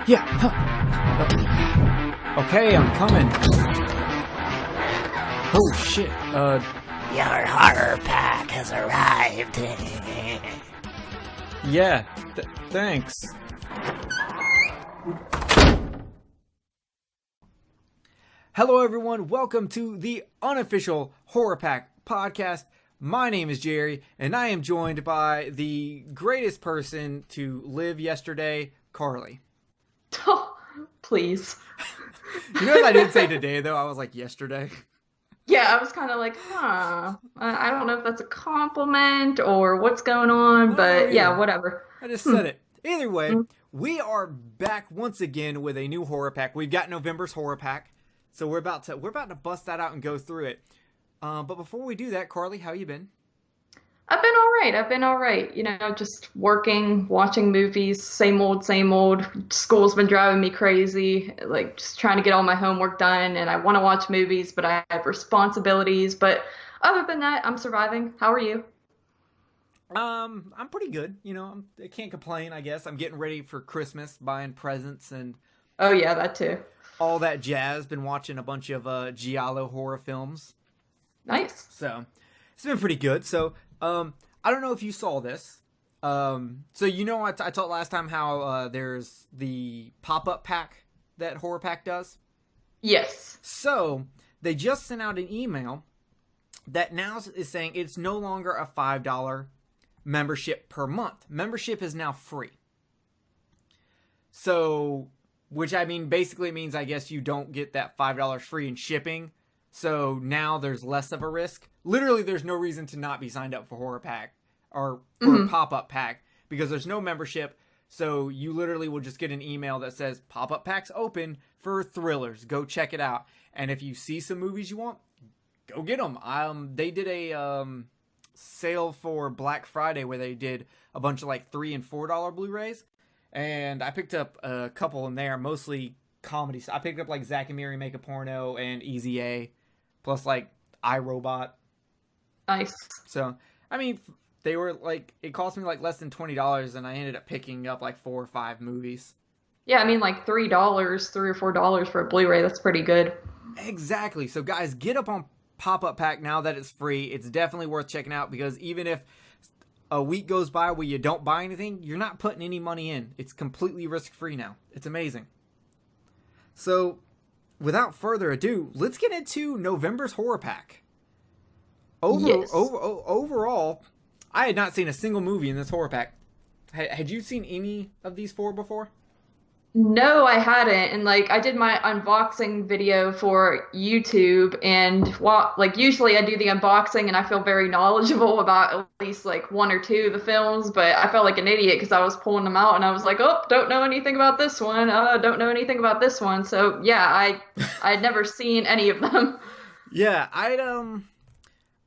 Yeah. Okay, I'm coming. Oh shit. Your Horrorpack has arrived. Yeah. Thanks. Hello, everyone. Welcome to the Unofficial Horrorpack podcast. My name is Jerry, and I am joined by the greatest person to live yesterday, Carly. Oh, please. You know what I did say today, though? I was like, yesterday. Yeah, I was kind of like, I don't know if that's a compliment or what's going on, but yeah, whatever. I just said it. Either way, we are back once again with a new horror pack. We've got November's horror pack, so we're about to bust that out and go through it. But before we do that, Carly, how you been? I've been all right. You know, just working, watching movies, same old, same old. School's been driving me crazy, like just trying to get all my homework done, and I want to watch movies, but I have responsibilities. But other than that, I'm surviving. How are you? I'm pretty good. You know, I can't complain, I guess. I'm getting ready for Christmas, buying presents and... Oh, yeah, that too. All that jazz. Been watching a bunch of Giallo horror films. Nice. So, it's been pretty good. So, I don't know if you saw this. So you know, I talked last time how there's the pop-up pack that Horrorpack does? Yes. So, they just sent out an email that now is saying it's no longer a $5 membership per month. Membership is now free. So, which I mean, basically means I guess you don't get that $5 free in shipping. So now there's less of a risk. Literally, there's no reason to not be signed up for Horrorpack or for a pop-up pack because there's no membership. So you literally will just get an email that says pop-up packs open for thrillers. Go check it out. And if you see some movies you want, go get them. They did a sale for Black Friday where they did a bunch of like $3 and $4 Blu-rays. And I picked up a couple in there, mostly comedy. I picked up like Zack and Miri Make a Porno and Easy A. Plus, like, iRobot. Nice. So, I mean, they were, like, it cost me, like, less than $20, and I ended up picking up, like, 4 or 5 movies. Yeah, I mean, like, $3 or $4 for a Blu-ray, that's pretty good. Exactly. So, guys, get up on Pop-Up Pack now that it's free. It's definitely worth checking out, because even if a week goes by where you don't buy anything, you're not putting any money in. It's completely risk-free now. It's amazing. So... without further ado, let's get into November's horror pack. Overall, I had not seen a single movie in this horror pack. Had you seen any of these 4 before? No, I hadn't. And like I did my unboxing video for YouTube, and usually I do the unboxing and I feel very knowledgeable about at least like 1 or 2 of the films, but I felt like an idiot because I was pulling them out and I was like, oh, don't know anything about this one. Don't know anything about this one. So yeah, I'd never seen any of them. Yeah, I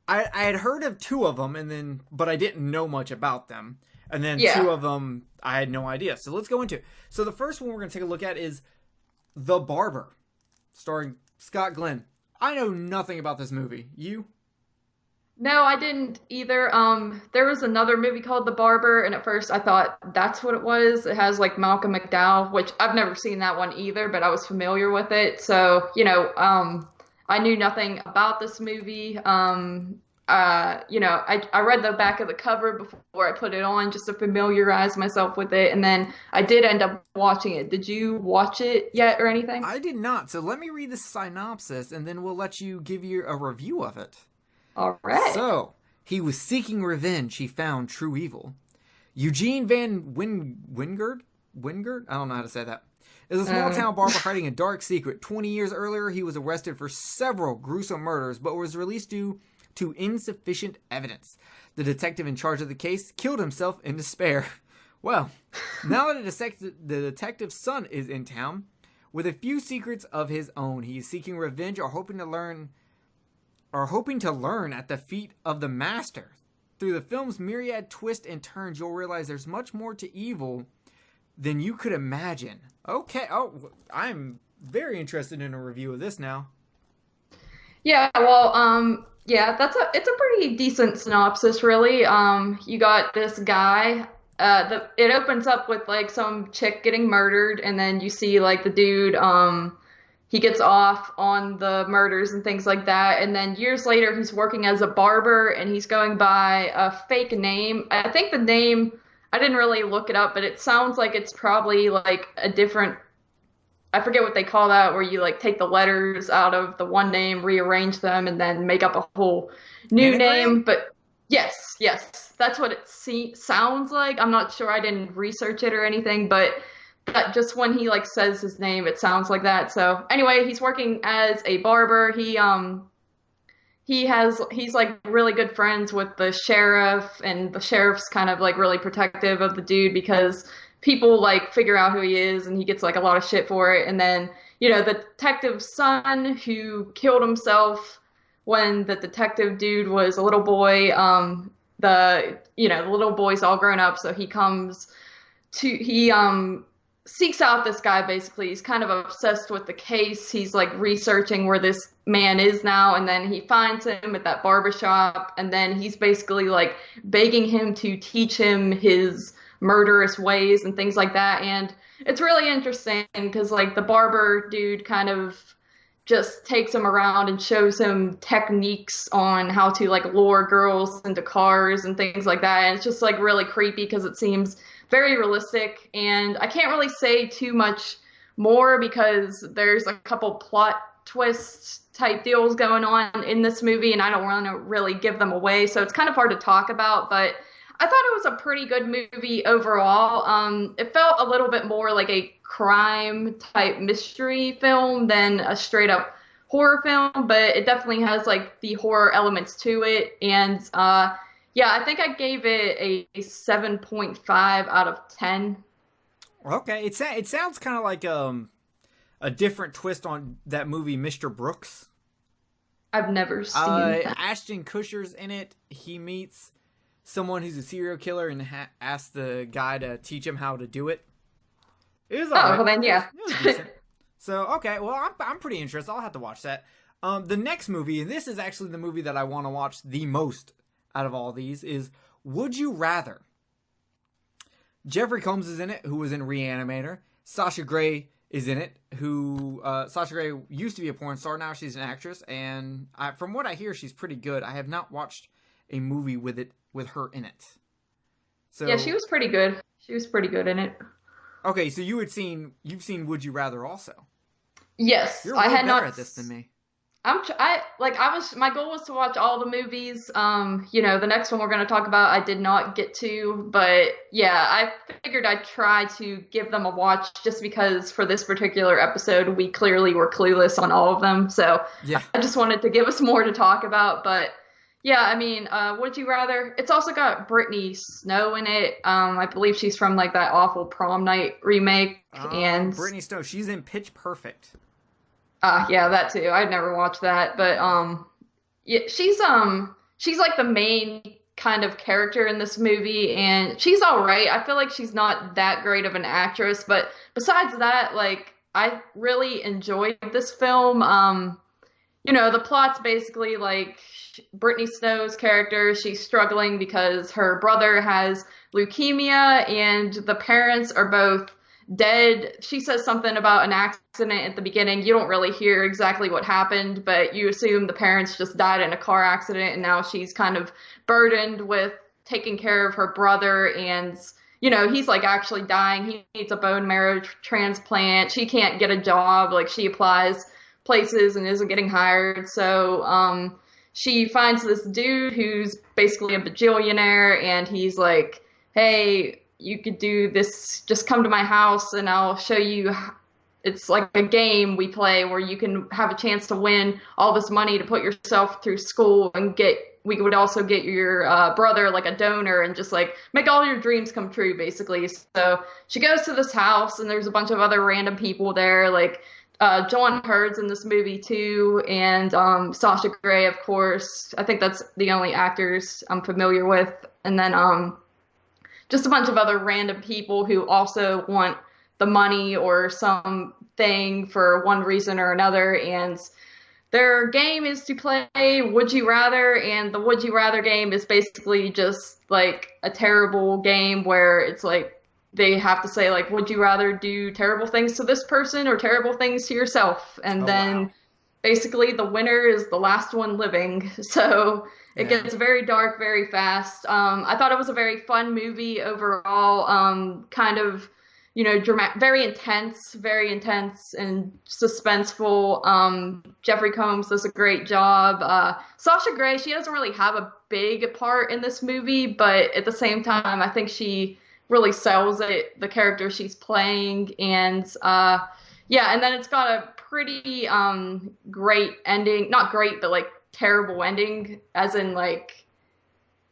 had heard of 2 of them but I didn't know much about them. And then 2 of them, I had no idea. So let's go into it. So the first one we're going to take a look at is The Barber, starring Scott Glenn. I know nothing about this movie. You? No, I didn't either. There was another movie called The Barber, and at first I thought that's what it was. It has like Malcolm McDowell, which I've never seen that one either, but I was familiar with it. So, you know, I knew nothing about this movie. I read the back of the cover before I put it on just to familiarize myself with it, and then I did end up watching it. Did you watch it yet or anything? I did not, so let me read the synopsis, and then we'll let you give you a review of it. All right. So, he was seeking revenge, he found true evil. Eugene Van Wingert? I don't know how to say that. Is a small-town barber hiding a dark secret. 20 years earlier, he was arrested for several gruesome murders, but was released due to insufficient evidence. The detective in charge of the case killed himself in despair. Well, now that the detective's son is in town, with a few secrets of his own, he is seeking revenge or hoping to learn at the feet of the master. Through the film's myriad twists and turns, you'll realize there's much more to evil than you could imagine. Okay, I'm very interested in a review of this now. Yeah, well, yeah, it's a pretty decent synopsis, really. You got this guy, it opens up with like some chick getting murdered, and then you see like the dude he gets off on the murders and things like that, and then years later he's working as a barber and he's going by a fake name. I think the name, I didn't really look it up, but it sounds like it's probably like a different, I forget what they call that, where you like take the letters out of the one name, rearrange them, and then make up a whole new Anagram? name. But yes, that's what it sounds like. I'm not sure. I didn't research it or anything, but that just when he like says his name, it sounds like that. So anyway, he's working as a barber. He's like really good friends with the sheriff, and the sheriff's kind of like really protective of the dude because people like figure out who he is, and he gets like a lot of shit for it. And then, the detective's son who killed himself when the detective dude was a little boy, the little boy's all grown up, so he seeks out this guy. Basically, he's kind of obsessed with the case. He's like researching where this man is now, and then he finds him at that barbershop, and then he's basically like begging him to teach him his murderous ways and things like that. And it's really interesting because like the barber dude kind of just takes him around and shows him techniques on how to like lure girls into cars and things like that. And it's just like really creepy because it seems very realistic. And I can't really say too much more because there's a couple plot twists type deals going on in this movie, and I don't want to really give them away. So it's kind of hard to talk about, but I thought it was a pretty good movie overall. It felt a little bit more like a crime type mystery film than a straight up horror film, but it definitely has like the horror elements to it. And yeah, I think I gave it a 7.5 out of 10. Okay, it sounds kind of like a different twist on that movie, Mr. Brooks. I've never seen that. Ashton Kutcher's in it. He meets someone who's a serial killer and asks the guy to teach him how to do it. It was alright. Well then, yeah. It was decent. So, okay, well, I'm pretty interested. I'll have to watch that. The next movie, and this is actually the movie that I want to watch the most out of all these, is Would You Rather? Jeffrey Combs is in it, who was in Reanimator. Sasha Grey is in it, Sasha Grey used to be a porn star, now she's an actress, and from what I hear, she's pretty good. I have not watched a movie with her in it. So yeah, she was pretty good. She was pretty good in it. Okay, so you've seen Would You Rather also? Yes, You're I way had better not. at this than me. My goal was to watch all the movies. The next one we're going to talk about, I did not get to, but yeah, I figured I'd try to give them a watch just because for this particular episode, we clearly were clueless on all of them. So Yeah. I just wanted to give us more to talk about, but yeah, I mean, Would You Rather? It's also got Brittany Snow in it. I believe she's from like that awful Prom Night remake. And Brittany Snow, she's in Pitch Perfect. yeah, that too. I'd never watched that, but yeah, she's like the main kind of character in this movie, and she's all right. I feel like she's not that great of an actress, but besides that, like I really enjoyed this film. The plot's basically like Brittany Snow's character, she's struggling because her brother has leukemia and the parents are both dead. She says something about an accident at the beginning. You don't really hear exactly what happened, but you assume the parents just died in a car accident, and now she's kind of burdened with taking care of her brother, and he's like actually dying. He needs a bone marrow transplant. She can't get a job. Like she applies places and isn't getting hired. So she finds this dude who's basically a bajillionaire, and he's like, hey, you could do this, just come to my house and I'll show you. It's like a game we play where you can have a chance to win all this money to put yourself through school, and we would also get your brother like a donor and just like make all your dreams come true, basically. So she goes to this house, and there's a bunch of other random people there, like John Hurd's in this movie too, and Sasha Grey, of course. I think that's the only actors I'm familiar with. And then just a bunch of other random people who also want the money or something for one reason or another. And their game is to play Would You Rather, and the Would You Rather game is basically just like a terrible game where it's like they have to say like, would you rather do terrible things to this person or terrible things to yourself? And Oh wow. then basically the winner is the last one living. So it Yeah. gets very dark very fast. I thought it was a very fun movie overall. Kind of, dramatic, very intense and suspenseful. Jeffrey Combs does a great job. Sasha Grey, she doesn't really have a big part in this movie, but at the same time, I think she really sells it, the character she's playing. And yeah, and then it's got a pretty great ending, not great, but like terrible ending, as in like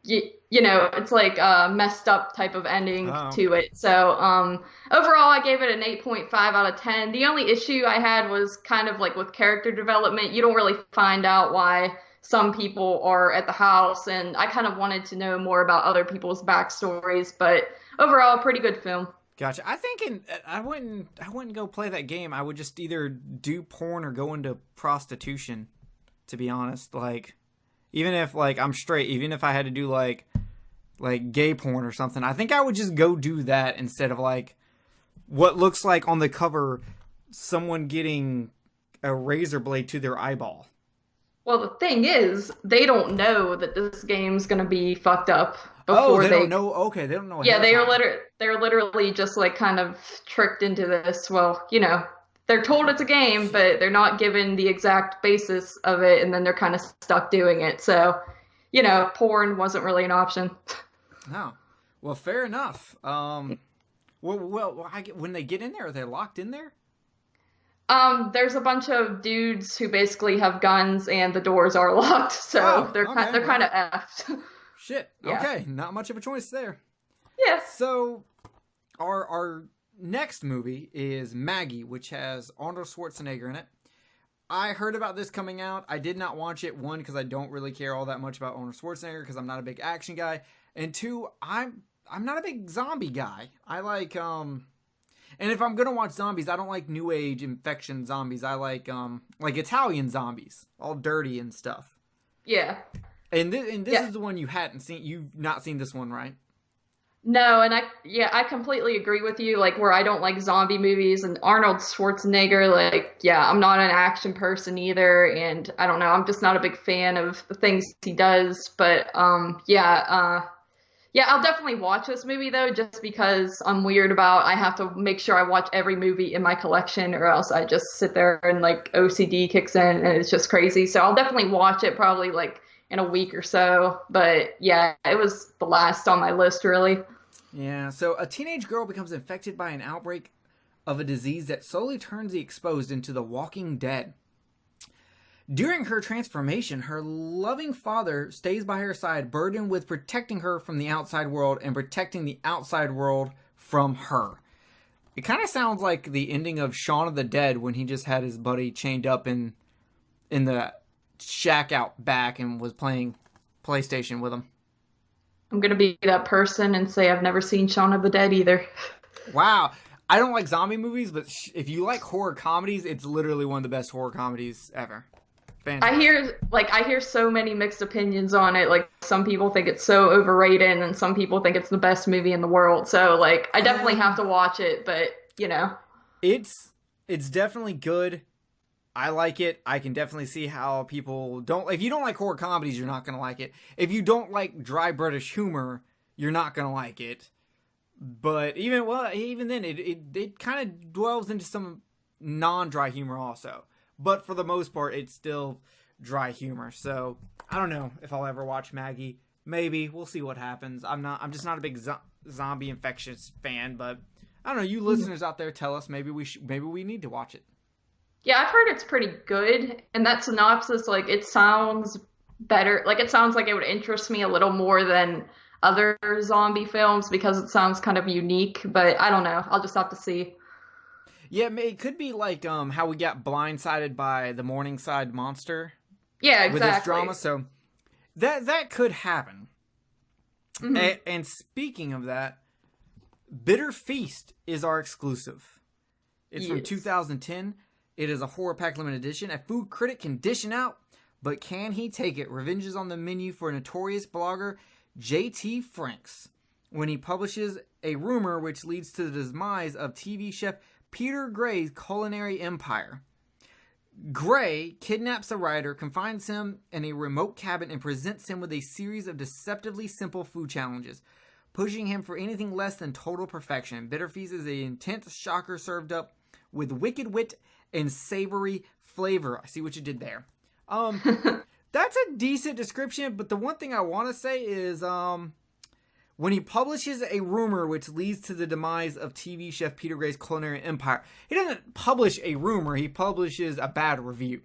it's like a messed up type of ending Oh, to it. So overall I gave it an 8.5 out of 10. The only issue I had was kind of like with character development. You don't really find out why some people are at the house, and I kind of wanted to know more about other people's backstories, but overall a pretty good film. gotcha. I wouldn't go play that game. I would just either do porn or go into prostitution, to be honest. Like, even if like I'm straight, even if I had to do like gay porn or something, I think I would just go do that instead of like what looks like on the cover someone getting a razor blade to their eyeball. Well, the thing is, they don't know that this game's gonna be fucked up Oh, before they don't know. Okay, they don't know. Yeah, ahead of time. they're literally just like kind of tricked into this. Well, they're told it's a game, but they're not given the exact basis of it, and then they're kind of stuck doing it. So, porn wasn't really an option. Oh, well, fair enough. When they get in there, are they locked in there? There's a bunch of dudes who basically have guns, and the doors are locked, so Oh, they're okay, they're kind well. of effed. Shit. Yeah. Okay, not much of a choice there. Yeah. So, our next movie is Maggie, which has Arnold Schwarzenegger in it. I heard about this coming out. I did not watch it. One, because I don't really care all that much about Arnold Schwarzenegger, because I'm not a big action guy. And two, I'm not a big zombie guy. I like and if I'm gonna watch zombies, I don't like new age infection zombies. I like Italian zombies, all dirty and stuff. Yeah. And this Yeah. is the one you hadn't seen. You've not seen this one, right? No, and I completely agree with you. Like, where I don't like zombie movies, and Arnold Schwarzenegger, like, yeah, I'm not an action person either, and I don't know, I'm just not a big fan of the things he does. But yeah, I'll definitely watch this movie though, just because I'm weird about I have to make sure I watch every movie in my collection, or else I just sit there and like OCD kicks in, and it's just crazy. So I'll definitely watch it probably like in a week or so. But yeah, it was the last on my list, really. Yeah, so a teenage girl becomes infected by an outbreak of a disease that slowly turns the exposed into the walking dead. During her transformation, her loving father stays by her side, burdened with protecting her from the outside world and protecting the outside world from her. It kind of sounds like the ending of Shaun of the Dead when he just had his buddy chained up in the shack out back and was playing PlayStation with him. I'm gonna be that person and say I've never seen Shaun of the Dead either. Wow. I don't like zombie movies, but if you like horror comedies, it's literally one of the best horror comedies ever. Fantastic. I hear so many mixed opinions on it. Like, some people think it's so overrated, and some people think it's the best movie in the world. So like, I definitely have to watch it, but It's definitely good. I like it. I can definitely see how people don't. If you don't like horror comedies, you're not gonna like it. If you don't like dry British humor, you're not gonna like it. But even then, it kind of dwells into some non-dry humor also. But for the most part, it's still dry humor. So I don't know if I'll ever watch Maggie. Maybe we'll see what happens. I'm just not a big zombie infectious fan. But I don't know. You listeners out there, tell us. Maybe we need to watch it. yeah, I've heard it's pretty good. And that synopsis, like, it sounds better. Like, it sounds like it would interest me a little more than other zombie films because it sounds kind of unique. But I don't know. I'll just have to see. Yeah, it could be like how we got blindsided by the Morningside Monster. Yeah, With this exactly. drama. So that could happen. Mhm. And speaking of that, Bitter Feast is our exclusive. It's from Yes. 2010. It is a horror pack limited edition. A food critic can dish it out, but can he take it? Revenge is on the menu for notorious blogger J.T. Franks when he publishes a rumor which leads to the demise of TV chef Peter Gray's culinary empire. Gray kidnaps the writer, confines him in a remote cabin, and presents him with a series of deceptively simple food challenges, pushing him for anything less than total perfection. Bitter Feast is an intense shocker served up with wicked wit and savory flavor. I see what you did there. That's a decent description, but the one thing I want to say is when he publishes a rumor which leads to the demise of TV chef Peter Gray's culinary empire, he doesn't publish a rumor, he publishes a bad review.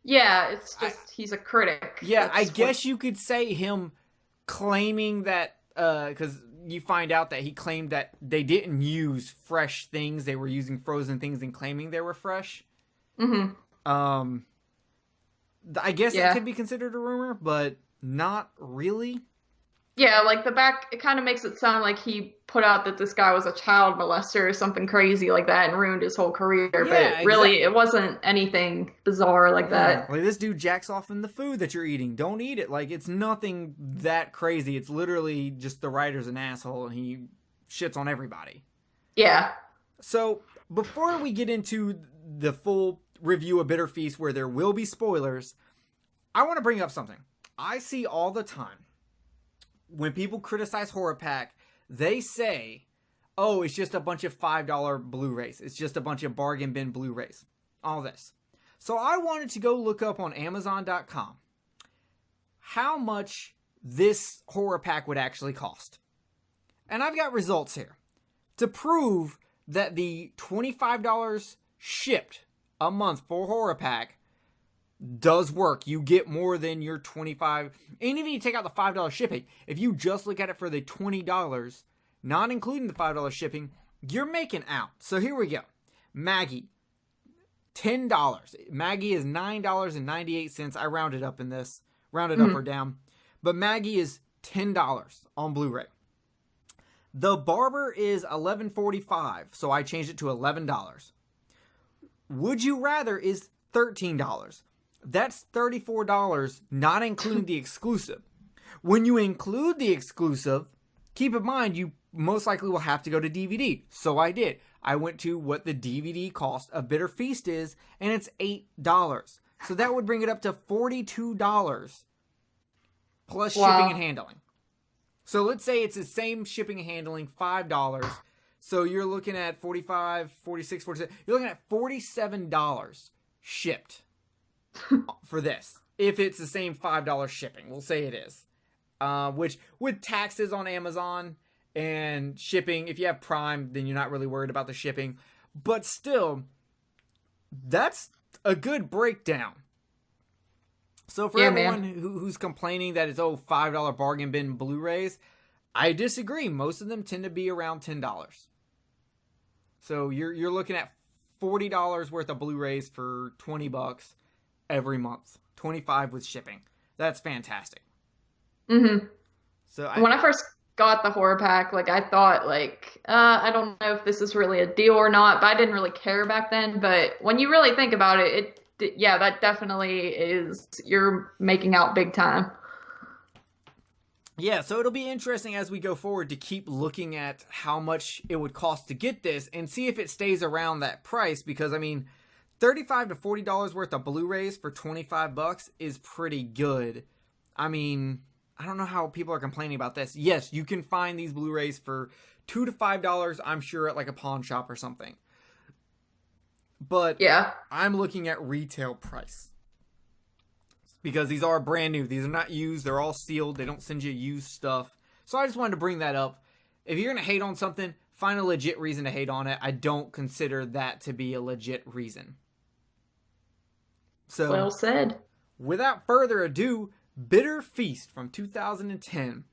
Yeah, it's just he's a critic. Yeah, I guess you could say him claiming that, because you find out that he claimed that they didn't use fresh things, they were using frozen things and claiming they were fresh. Mm-hmm. I guess it could be considered a rumor, but not really. Yeah, like it kind of makes it sound like he put out that this guy was a child molester or something crazy like that and ruined his whole career. Yeah, but really, it wasn't anything bizarre like that. Like, this dude jacks off in the food that you're eating. Don't eat it. Like, it's nothing that crazy. It's literally just the writer's an asshole and he shits on everybody. Yeah. So, before we get into the full review of Bitter Feast where there will be spoilers, I want to bring up something. I see all the time when people criticize Horrorpack, they say, oh, it's just a bunch of $5 Blu-rays. It's just a bunch of bargain bin Blu-rays. All this. So I wanted to go look up on Amazon.com how much this Horrorpack would actually cost. And I've got results here to prove that the $25 shipped a month for Horrorpack does work. You get more than your $25. And even if you take out the $5 shipping, if you just look at it for the $20, not including the $5 shipping, you're making out. So here we go. Maggie, $10. Maggie is $9.98. I rounded up in this. Rounded up or down. But Maggie is $10 on Blu-ray. The Barber is $11.45. So I changed it to $11. Would You Rather is $13. That's $34, not including the exclusive. When you include the exclusive, keep in mind you most likely will have to go to DVD. So I did. I went to what the DVD cost of Bitter Feast is, and it's $8. So that would bring it up to $42 plus shipping and handling. So let's say it's the same shipping and handling, $5. So you're looking at $45, $46, $47. You're looking at $47 shipped for this. If it's the same $5 shipping, we'll say it is. Which, with taxes on Amazon and shipping, if you have Prime, then you're not really worried about the shipping. But still, that's a good breakdown. So for everyone who's complaining that it's, $5 bargain bin Blu-rays, I disagree. Most of them tend to be around $10. So you're looking at $40 worth of Blu-rays for $20 every month. $25 with shipping. That's fantastic. Mm-hmm. So when I first got the Horrorpack, I thought, I don't know if this is really a deal or not, but I didn't really care back then. But when you really think about it, that definitely is, you're making out big time. Yeah, so it'll be interesting as we go forward to keep looking at how much it would cost to get this and see if it stays around that price, because, $35 to $40 worth of Blu-rays for $25 is pretty good. I don't know how people are complaining about this. Yes, you can find these Blu-rays for $2 to $5, I'm sure, at a pawn shop or something. But yeah, I'm looking at retail price. Because these are brand new. These are not used. They're all sealed. They don't send you used stuff. So I just wanted to bring that up. If you're going to hate on something, find a legit reason to hate on it. I don't consider that to be a legit reason. So, well said. Without further ado, Bitter Feast from 2010.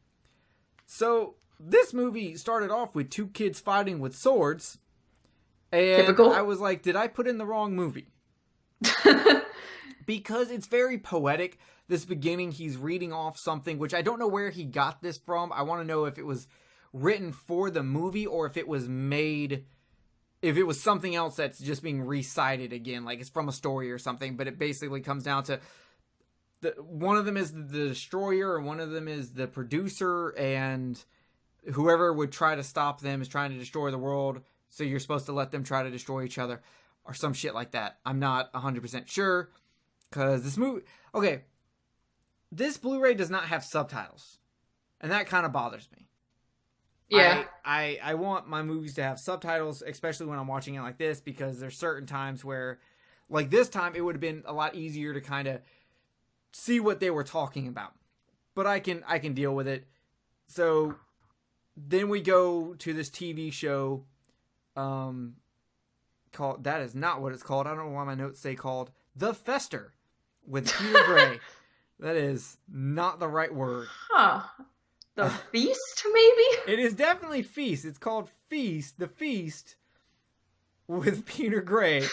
So this movie started off with two kids fighting with swords. And typical. I was like, did I put in the wrong movie? Because it's very poetic. This beginning, he's reading off something, which I don't know where he got this from. I want to know if it was written for the movie or if it was made if it was something else that's just being recited again, like it's from a story or something, but it basically comes down to one of them is the destroyer and one of them is the producer, and whoever would try to stop them is trying to destroy the world, so you're supposed to let them try to destroy each other or some shit like that. I'm not 100% sure, because this movie... Okay, this Blu-ray does not have subtitles, and that kind of bothers me. Yeah. I want my movies to have subtitles, especially when I'm watching it like this, because there's certain times where, like this time, it would have been a lot easier to kind of see what they were talking about. But I can deal with it. So then we go to this TV show called, that is not what it's called. I don't know why my notes say called The Fester with Peter Gray. That is not the right word. Huh. The Feast, maybe? It is definitely Feast. It's called Feast. The Feast with Peter Gray.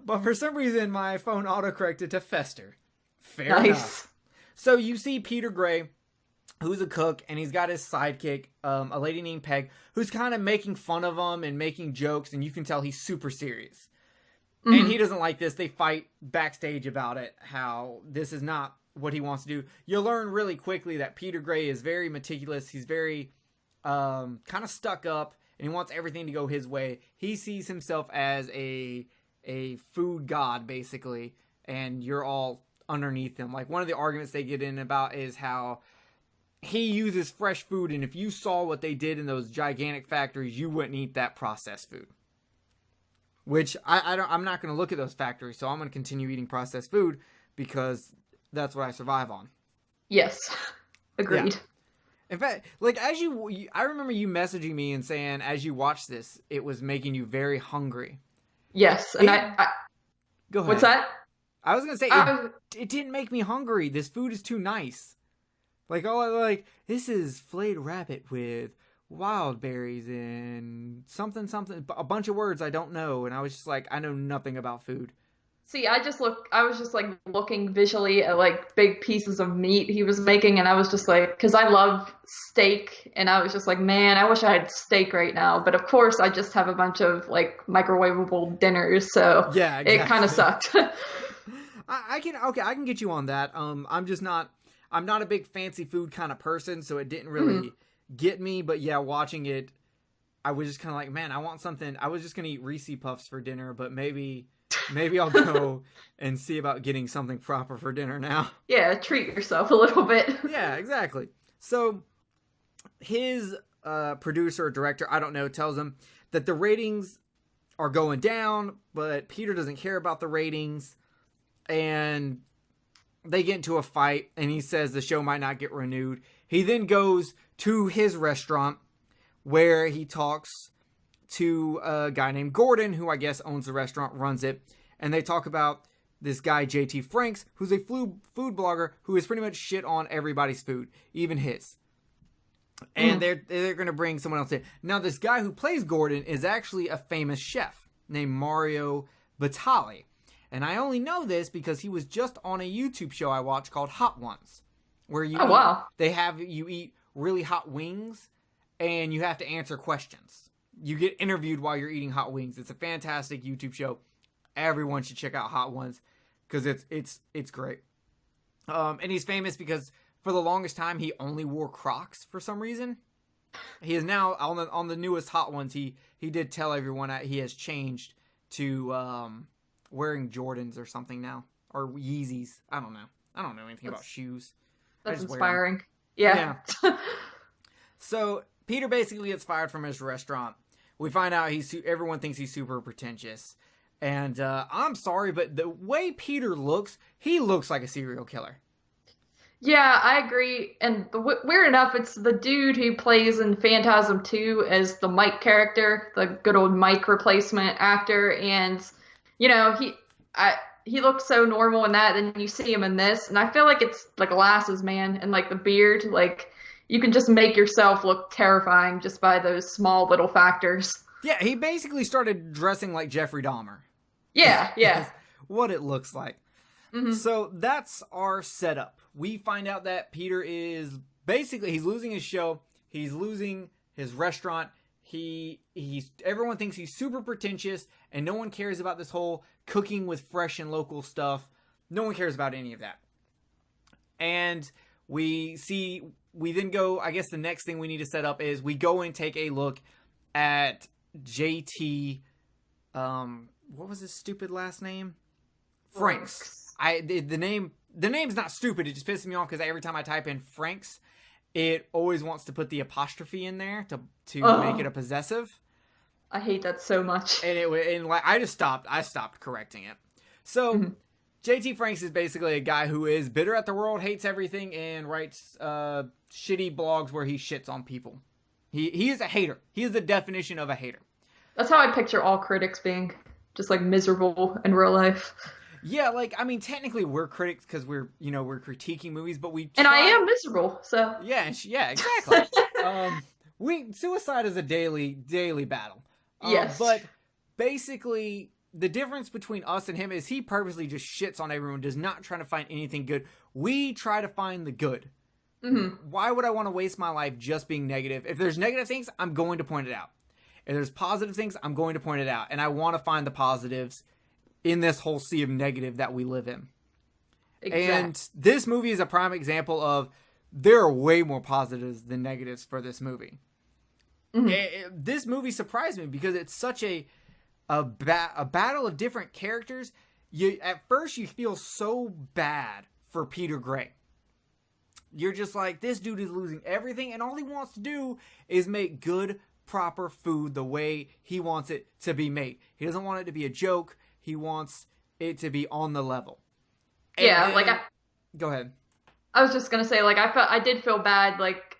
But for some reason, my phone autocorrected to Fester. Fair enough. So you see Peter Gray, who's a cook, and he's got his sidekick, a lady named Peg, who's kind of making fun of him and making jokes, and you can tell he's super serious. Mm-hmm. And he doesn't like this. They fight backstage about it, how this is not what he wants to do. You'll learn really quickly that Peter Gray is very meticulous. He's very kind of stuck up, and he wants everything to go his way. He sees himself as a food god, basically, and you're all underneath him. Like, one of the arguments they get in about is how he uses fresh food, and if you saw what they did in those gigantic factories, you wouldn't eat that processed food. Which I'm not going to look at those factories, so I'm going to continue eating processed food because that's what I survive on. Yes. Agreed. Yeah. In fact, like, I remember you messaging me and saying, as you watched this, it was making you very hungry. Yes, and I go ahead. What's that? I was gonna say it didn't make me hungry. This food is too nice. Like, this is flayed rabbit with wild berries and something, a bunch of words I don't know, and I was just like, I know nothing about food. See, I was just like looking visually at like big pieces of meat he was making, and I was just like, because I love steak, and I was just like, man, I wish I had steak right now. But of course, I just have a bunch of like microwavable dinners, so yeah, exactly. It kind of sucked. I can get you on that. I'm not a big fancy food kind of person, so it didn't really get me. But yeah, watching it, I was just kind of like, man, I want something. I was just gonna eat Reese Puffs for dinner, but maybe I'll go and see about getting something proper for dinner now. Yeah, treat yourself a little bit. Yeah, exactly. So his producer or director, I don't know, tells him that the ratings are going down, but Peter doesn't care about the ratings. And they get into a fight, and he says the show might not get renewed. He then goes to his restaurant where he talks to a guy named Gordon, who I guess owns the restaurant, runs it. And they talk about this guy, JT Franks, who's a food blogger who is pretty much shit on everybody's food, even his. And they're going to bring someone else in. Now, this guy who plays Gordon is actually a famous chef named Mario Batali. And I only know this because he was just on a YouTube show I watched called Hot Ones, where they have you eat really hot wings, and you have to answer questions. You get interviewed while you're eating hot wings. It's a fantastic YouTube show. Everyone should check out Hot Ones because it's great. And he's famous because for the longest time he only wore Crocs for some reason. He is now on the newest Hot Ones. He did tell everyone he has changed to wearing Jordans or something now, or Yeezys. I don't know anything about shoes. That's inspiring. Yeah. So Peter basically gets fired from his restaurant. We find out everyone thinks he's super pretentious. And I'm sorry, but the way Peter looks, he looks like a serial killer. Yeah, I agree. And weird enough, it's the dude who plays in Phantasm 2 as the Mike character, the good old Mike replacement actor. And, you know, he looks so normal in that, then you see him in this. And I feel like it's the glasses, man, and like the beard, like... You can just make yourself look terrifying just by those small little factors. Yeah, he basically started dressing like Jeffrey Dahmer. Yeah. That's what it looks like. Mm-hmm. So that's our setup. We find out that Peter is basically, he's losing his show, he's losing his restaurant, Everyone thinks he's super pretentious, and no one cares about this whole cooking with fresh and local stuff. No one cares about any of that. And we then go, I guess the next thing we need to set up is we go and take a look at JT, what was his stupid last name? Franks. The name's not stupid, it just pisses me off because every time I type in Franks, it always wants to put the apostrophe in there to make it a possessive. I hate that so much. And I stopped correcting it. So JT Franks is basically a guy who is bitter at the world, hates everything, and writes shitty blogs where he shits on people. He is a hater. He is the definition of a hater. That's how I picture all critics being, just like miserable in real life. Yeah, like, I mean, technically we're critics because we're critiquing movies, but and I am miserable, so. Yeah, exactly. Suicide is a daily battle. Yes. But basically, the difference between us and him is he purposely just shits on everyone, does not try to find anything good. We try to find the good. Why would I want to waste my life just being negative? If there's negative things, I'm going to point it out. If there's positive things, I'm going to point it out. And I want to find the positives in this whole sea of negative that we live in. Exactly. And this movie is a prime example of there are way more positives than negatives for this movie. This movie surprised me because it's such a battle of different characters. At first you feel so bad for Peter Gray. You're just like, this dude is losing everything, and all he wants to do is make good, proper food the way he wants it to be made. He doesn't want it to be a joke. He wants it to be on the level. Go ahead. I was just gonna say, like, I did feel bad, like,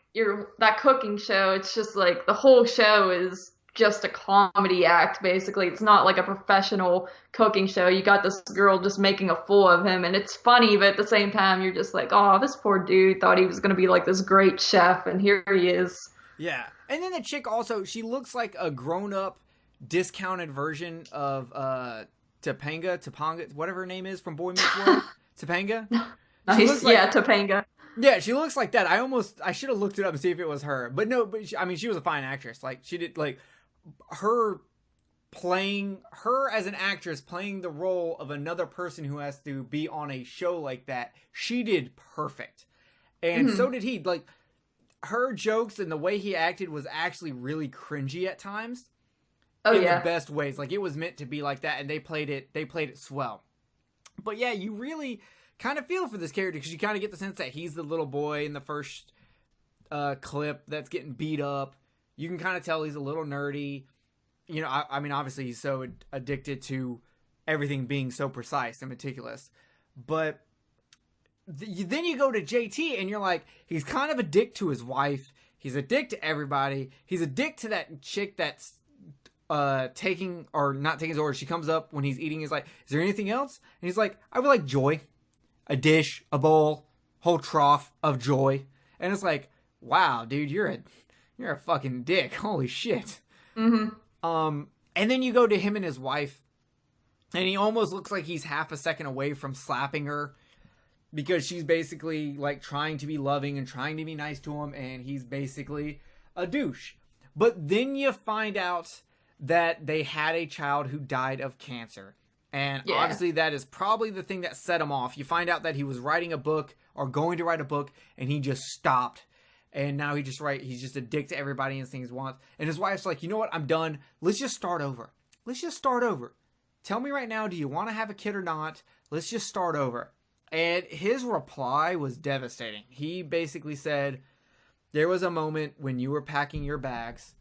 that cooking show, it's just like the whole show is just a comedy act, basically. It's not like a professional cooking show. You got this girl just making a fool of him, and it's funny, but at the same time you're just like, oh, this poor dude thought he was gonna be like this great chef, and here he is. Yeah. And then the chick also, she looks like a grown-up discounted version of Topanga, whatever her name is from Boy Meets World. Topanga. Nice. Topanga. Yeah, she looks like that. I should have looked it up and see if it was her. But no, she was a fine actress. Like, she did, like, her as an actress playing the role of another person who has to be on a show like that, she did perfect. And so did he. Like, her jokes and the way he acted was actually really cringy at times. Oh, in yeah. the best ways. Like, it was meant to be like that, and they played it swell. But yeah, you really kind of feel for this character because you kind of get the sense that he's the little boy in the first clip that's getting beat up. You can kind of tell he's a little nerdy. You know, I mean, obviously he's so addicted to everything being so precise and meticulous. But then you go to JT and you're like, he's kind of a dick to his wife. He's a dick to everybody. He's a dick to that chick that's taking or not taking his order. She comes up when he's eating. He's like, is there anything else? And he's like, I would like joy, a dish, a bowl, whole trough of joy. And it's like, wow, dude, you're a fucking dick. Holy shit. And then you go to him and his wife, and he almost looks like he's half a second away from slapping her because she's basically like trying to be loving and trying to be nice to him, and he's basically a douche. But then you find out that they had a child who died of cancer. And obviously that is probably the thing that set him off. You find out that he was writing a book or going to write a book, and he just stopped. And now he's just a dick to everybody and things he wants. And his wife's like, you know what? I'm done. Let's just start over. Tell me right now, do you want to have a kid or not? Let's just start over. And his reply was devastating. He basically said, there was a moment when you were packing your bags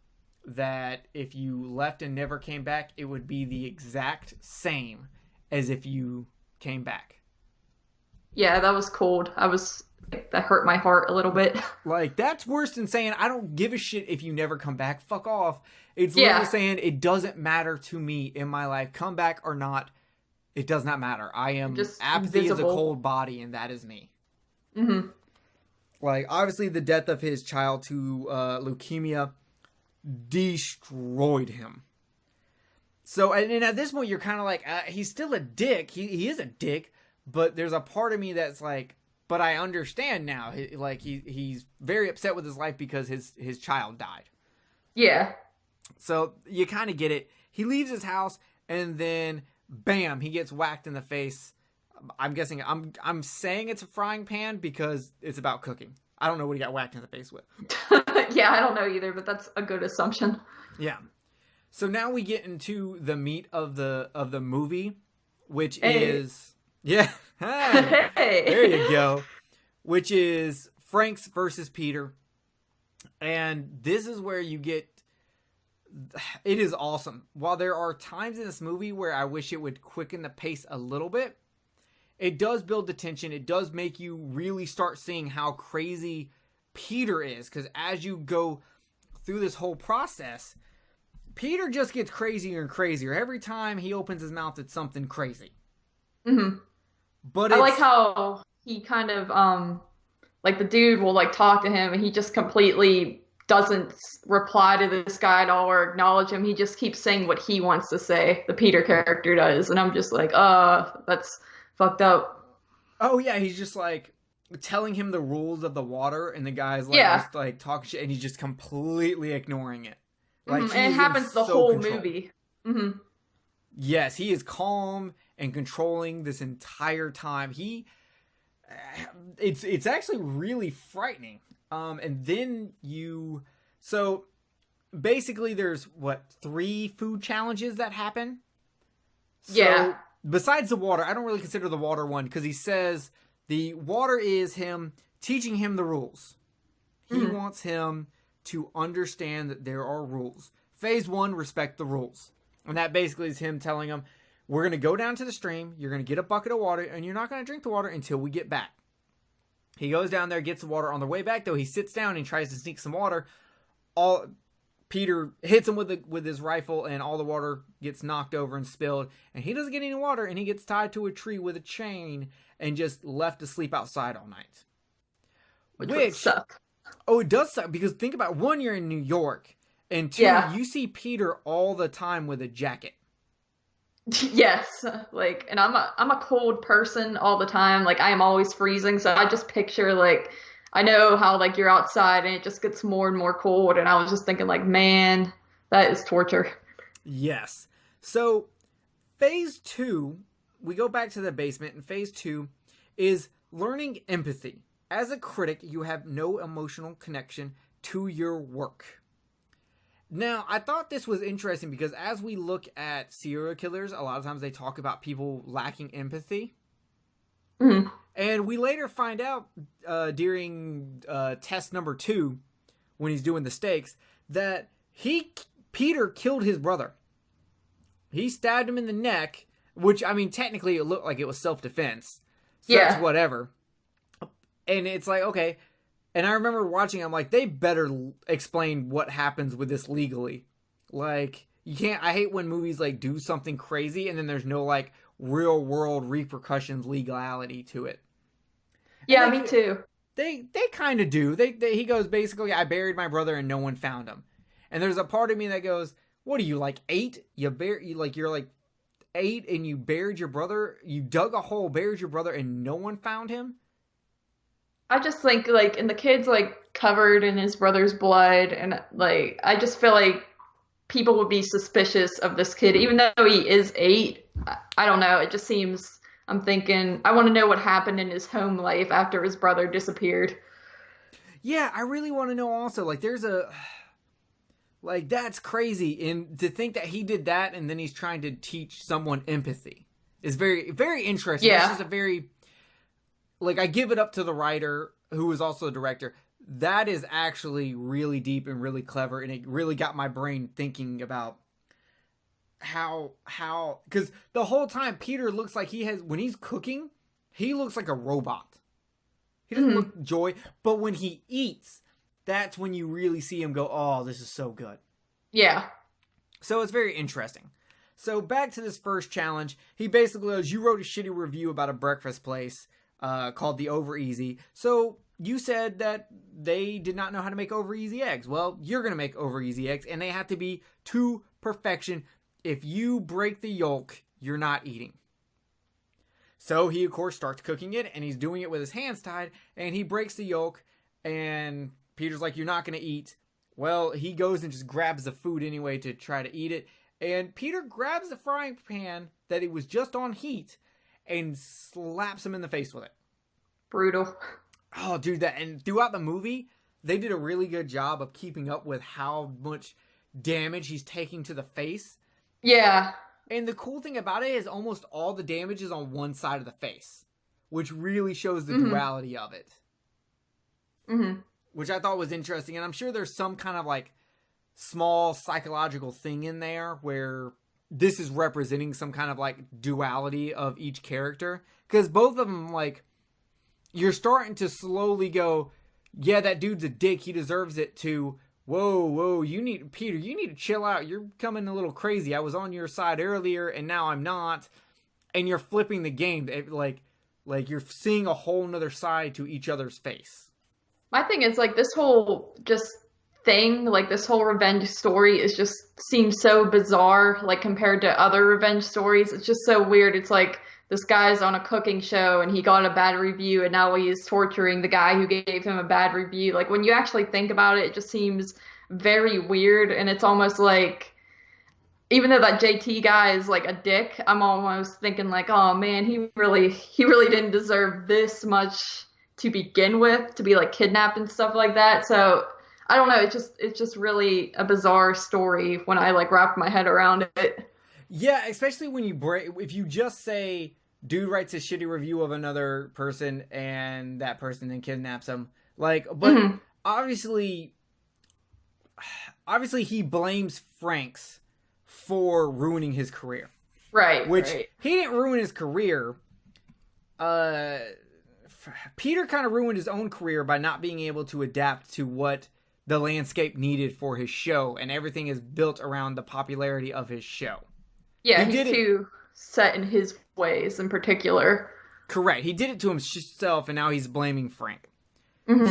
that if you left and never came back, it would be the exact same as if you came back. Yeah, that was cold. That hurt my heart a little bit. Like, that's worse than saying, I don't give a shit if you never come back. Fuck off. It's literally saying, it doesn't matter to me in my life. Come back or not, it does not matter. I am just apathy is a cold body, and that is me. Like, obviously, the death of his child to leukemia destroyed him. So, and at this point, you're kind of like, he's still a dick. He is a dick, but there's a part of me that's like, but I understand now. Like, he's very upset with his life because his child died. Yeah. So you kind of get it. He leaves his house and then bam, he gets whacked in the face. I'm guessing I'm saying it's a frying pan because it's about cooking. I don't know what he got whacked in the face with. Yeah, I don't know either, but that's a good assumption. Yeah. So now we get into the meat of the movie, which Hey. is yeah. Hey, Hey. there you go. Which is Franks versus Peter. And this is where you get it is awesome. While there are times in this movie where I wish it would quicken the pace a little bit, it does build the tension. It does make you really start seeing how crazy Peter is. Because as you go through this whole process, Peter just gets crazier and crazier. Every time he opens his mouth, it's something crazy. Mm-hmm. But I like how he kind of, like the dude will like talk to him and he just completely doesn't reply to this guy at all or acknowledge him. He just keeps saying what he wants to say. The Peter character does. And I'm just like, that's fucked up. Oh yeah, he's just like telling him the rules of the water, and the guy's like just like talking shit, and he's just completely ignoring it. Like And it happens the whole movie. Mm-hmm. Yes, he is calm and controlling this entire time. It's actually really frightening. And then so basically there's 3 food challenges that happen. So, besides the water, I don't really consider the water one because he says the water is him teaching him the rules. He wants him to understand that there are rules. Phase 1, respect the rules. And that basically is him telling him, we're going to go down to the stream, you're going to get a bucket of water, and you're not going to drink the water until we get back. He goes down there, gets the water. On the way back, though, he sits down and tries to sneak some water. Peter hits him with his rifle, and all the water gets knocked over and spilled. And he doesn't get any water, and he gets tied to a tree with a chain and just left to sleep outside all night. Which would suck. Oh, it does suck, because think about, 1, you're in New York, and 2, you see Peter all the time with a jacket. Yes, like, and I'm a cold person all the time. Like, I am always freezing, so I just picture, like, I know how, like, you're outside and it just gets more and more cold, and I was just thinking, like, man, that is torture. Yes. So, phase 2, we go back to the basement, and phase 2 is learning empathy. As a critic, you have no emotional connection to your work. Now, I thought this was interesting because as we look at serial killers, a lot of times they talk about people lacking empathy. Mm-hmm. And we later find out during test number 2, when he's doing the stakes, that Peter killed his brother. He stabbed him in the neck, which, I mean, technically it looked like it was self-defense. So that's whatever. And it's like, okay. And I remember watching, I'm like, they better explain what happens with this legally. Like, you can't, I hate when movies, like, do something crazy and then there's no, like, real world repercussions, legality to it. Yeah, me too. They kind of do. He goes, basically, I buried my brother and no one found him. And there's a part of me that goes, what are you, like 8? You're like 8 and you buried your brother? You dug a hole, buried your brother, and no one found him? I just think, like, and the kid's, like, covered in his brother's blood, and, like, I just feel like people would be suspicious of this kid, even though he is 8. I don't know, it just seems, I'm thinking, I want to know what happened in his home life after his brother disappeared. Yeah, I really want to know also, like, that's crazy, and to think that he did that, and then he's trying to teach someone empathy is very, very interesting. Yeah. It's just a very... Like, I give it up to the writer, who is also the director. That is actually really deep and really clever, and it really got my brain thinking about how, because the whole time Peter looks like when he's cooking, he looks like a robot. He doesn't look joy, but when he eats, that's when you really see him go, oh, this is so good. Yeah. So it's very interesting. So back to this first challenge, he basically goes, you wrote a shitty review about a breakfast place called the Over Easy. So you said that they did not know how to make over easy eggs. Well, you're going to make over easy eggs, and they have to be to perfection. If you break the yolk, you're not eating. So he, of course, starts cooking it, and he's doing it with his hands tied, and he breaks the yolk, and Peter's like, you're not going to eat. Well, he goes and just grabs the food anyway to try to eat it. And Peter grabs the frying pan that it was just on heat and slaps him in the face with it. Brutal. Oh, dude, and throughout the movie, they did a really good job of keeping up with how much damage he's taking to the face. Yeah. And the cool thing about it is almost all the damage is on one side of the face, which really shows the duality of it. Mm-hmm. Which I thought was interesting. And I'm sure there's some kind of like small psychological thing in there where this is representing some kind of like duality of each character. Because both of them, like, you're starting to slowly go, yeah, that dude's a dick. He deserves it, to, whoa, Peter, you need to chill out. You're coming a little crazy. I was on your side earlier and now I'm not. And you're flipping the game. Like you're seeing a whole nother side to each other's face. My thing is, like, this whole just thing, like, this whole revenge story is just seems so bizarre, like, compared to other revenge stories. It's just so weird. It's like, this guy's on a cooking show and he got a bad review and now he is torturing the guy who gave him a bad review. Like, when you actually think about it, it just seems very weird. And it's almost like, even though that JT guy is like a dick, I'm almost thinking like, oh man, he really didn't deserve this much to begin with, to be like kidnapped and stuff like that. So I don't know. It's just really a bizarre story when I like wrap my head around it. Yeah, especially when if you just say, dude writes a shitty review of another person and that person then kidnaps him. Like, but obviously he blames Franks for ruining his career. Right. Which he didn't ruin his career. Peter kind of ruined his own career by not being able to adapt to what the landscape needed for his show, and everything is built around the popularity of his show. Yeah, he's too set in his ways in particular. Correct. He did it to himself, and now he's blaming Frank.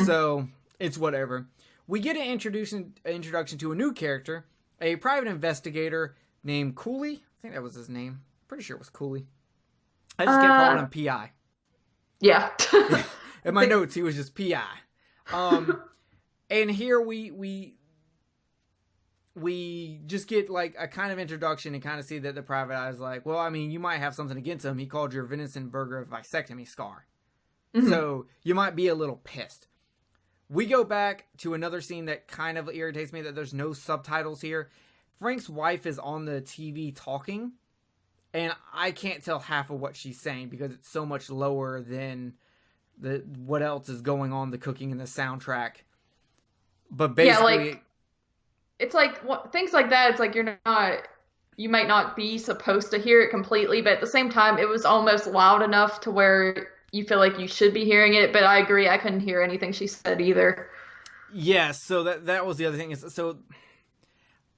So, it's whatever. We get an introduction to a new character, a private investigator named Cooley. I think that was his name. Pretty sure it was Cooley. I just kept calling him P.I. Yeah. In my notes, he was just P.I. And here we just get like a kind of introduction and kind of see that the private eye is like, well, I mean, you might have something against him. He called your venison burger a vasectomy scar. So you might be a little pissed. We go back to another scene that kind of irritates me, that there's no subtitles here. Frank's wife is on the TV talking, and I can't tell half of what she's saying because it's so much lower than what else is going on, the cooking and the soundtrack. But basically, yeah, like, it's like things like that. It's like you might not be supposed to hear it completely, but at the same time, it was almost loud enough to where you feel like you should be hearing it. But I agree, I couldn't hear anything she said either. Yeah, so that was the other thing. So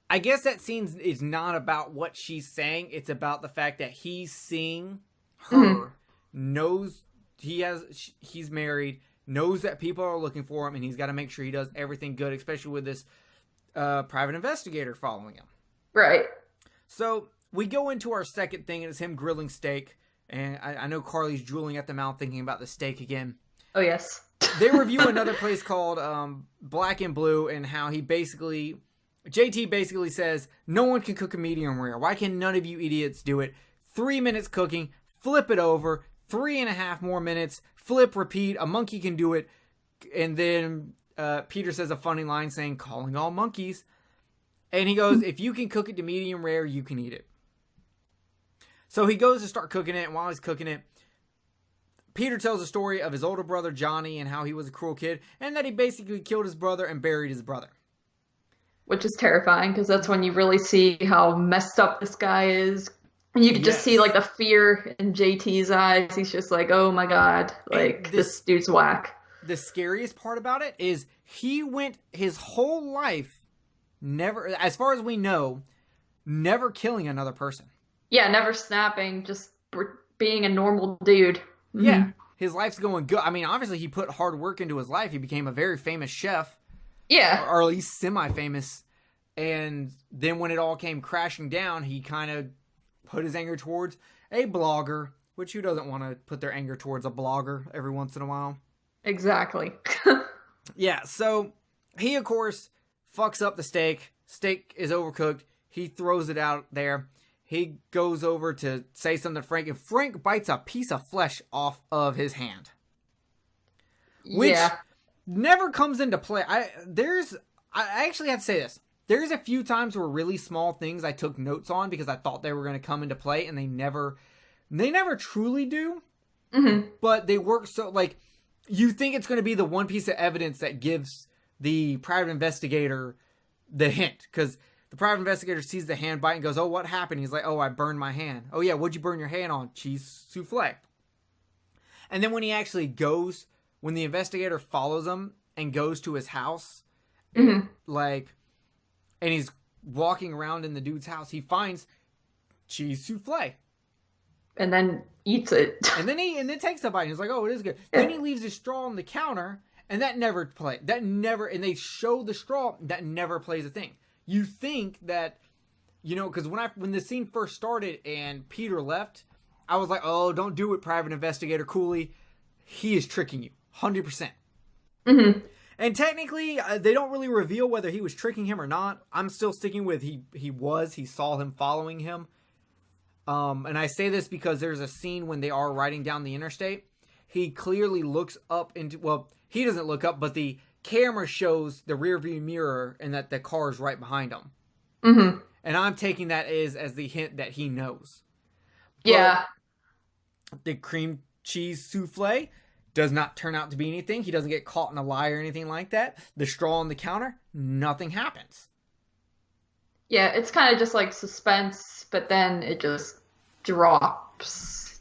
I guess that scene is not about what she's saying. It's about the fact that he's seeing her, knows he's married, knows that people are looking for him, and he's got to make sure he does everything good, especially with this private investigator following him. Right. So we go into our second thing, and it's him grilling steak. And I know Carly's drooling at the mouth thinking about the steak again. Oh, yes. They review another place called Black and Blue, and how JT basically says, no one can cook a medium rare. Why can none of you idiots do it? 3 minutes cooking, flip it over, 3.5 more minutes, flip, repeat, a monkey can do it. And then Peter says a funny line saying, calling all monkeys. And he goes, if you can cook it to medium rare, you can eat it. So he goes to start cooking it, and while he's cooking it, Peter tells a story of his older brother, Johnny, and how he was a cruel kid, and that he basically killed his brother and buried his brother. Which is terrifying, because that's when you really see how messed up this guy is. And you can just see, like, the fear in JT's eyes. He's just like, oh my god, like, this dude's whack. The scariest part about it is he went his whole life, never, as far as we know, never killing another person. Yeah, never snapping, just being a normal dude. Yeah, his life's going good. I mean, obviously he put hard work into his life. He became a very famous chef. Yeah. Or at least semi-famous. And then when it all came crashing down, he kind of put his anger towards a blogger, which who doesn't want to put their anger towards a blogger every once in a while? Exactly. Yeah, so he, of course, fucks up the steak. Steak is overcooked. He throws it out there. He goes over to say something to Frank, and Frank bites a piece of flesh off of his hand. Which never comes into play. I actually have to say this. There's a few times where really small things I took notes on because I thought they were going to come into play, and they never truly do. Mm-hmm. But they work so, like, you think it's going to be the one piece of evidence that gives the private investigator the hint, because the private investigator sees the hand bite and goes, "Oh, what happened?" He's like, "Oh, I burned my hand." "Oh yeah, what'd you burn your hand on?" "Cheese souffle." And then when he actually goes, when the investigator follows him and goes to his house, and he's walking around in the dude's house, he finds cheese souffle. And then eats it. and then takes a bite and he's like, "Oh, it is good." Then he leaves his straw on the counter, and that never plays. And they show the straw, that never plays a thing. You think that, because when the scene first started and Peter left, I was like, "Oh, don't do it, Private Investigator Cooley. He is tricking you, 100%." Mm-hmm. And technically, they don't really reveal whether he was tricking him or not. I'm still sticking with he saw him following him. And I say this because there's a scene when they are riding down the interstate. He clearly looks up into, well, he doesn't look up, but the camera shows the rearview mirror and that the car is right behind him. Mm-hmm. And I'm taking that as the hint that he knows. Yeah. But the cream cheese souffle does not turn out to be anything. He doesn't get caught in a lie or anything like that. The straw on the counter, nothing happens. Yeah, it's kind of just like suspense, but then it just drops.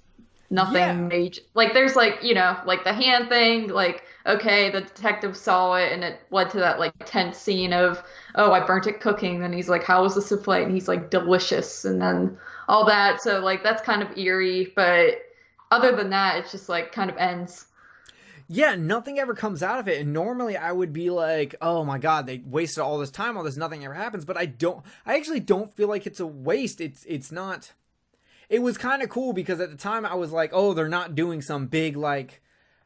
Nothing major. Like, there's like, like the hand thing, like, okay, the detective saw it and it led to that like tense scene of, "Oh, I burnt it cooking." And he's like, "How was the souffle?" And he's like, "Delicious." And then all that. So like, that's kind of eerie, but other than that, it's just like kind of ends. Yeah, nothing ever comes out of it. And normally I would be like, "Oh my God, they wasted all this time on this. Nothing ever happens." But I actually don't feel like it's a waste. It's not. It was kind of cool because at the time I was like, "Oh, they're not doing some big like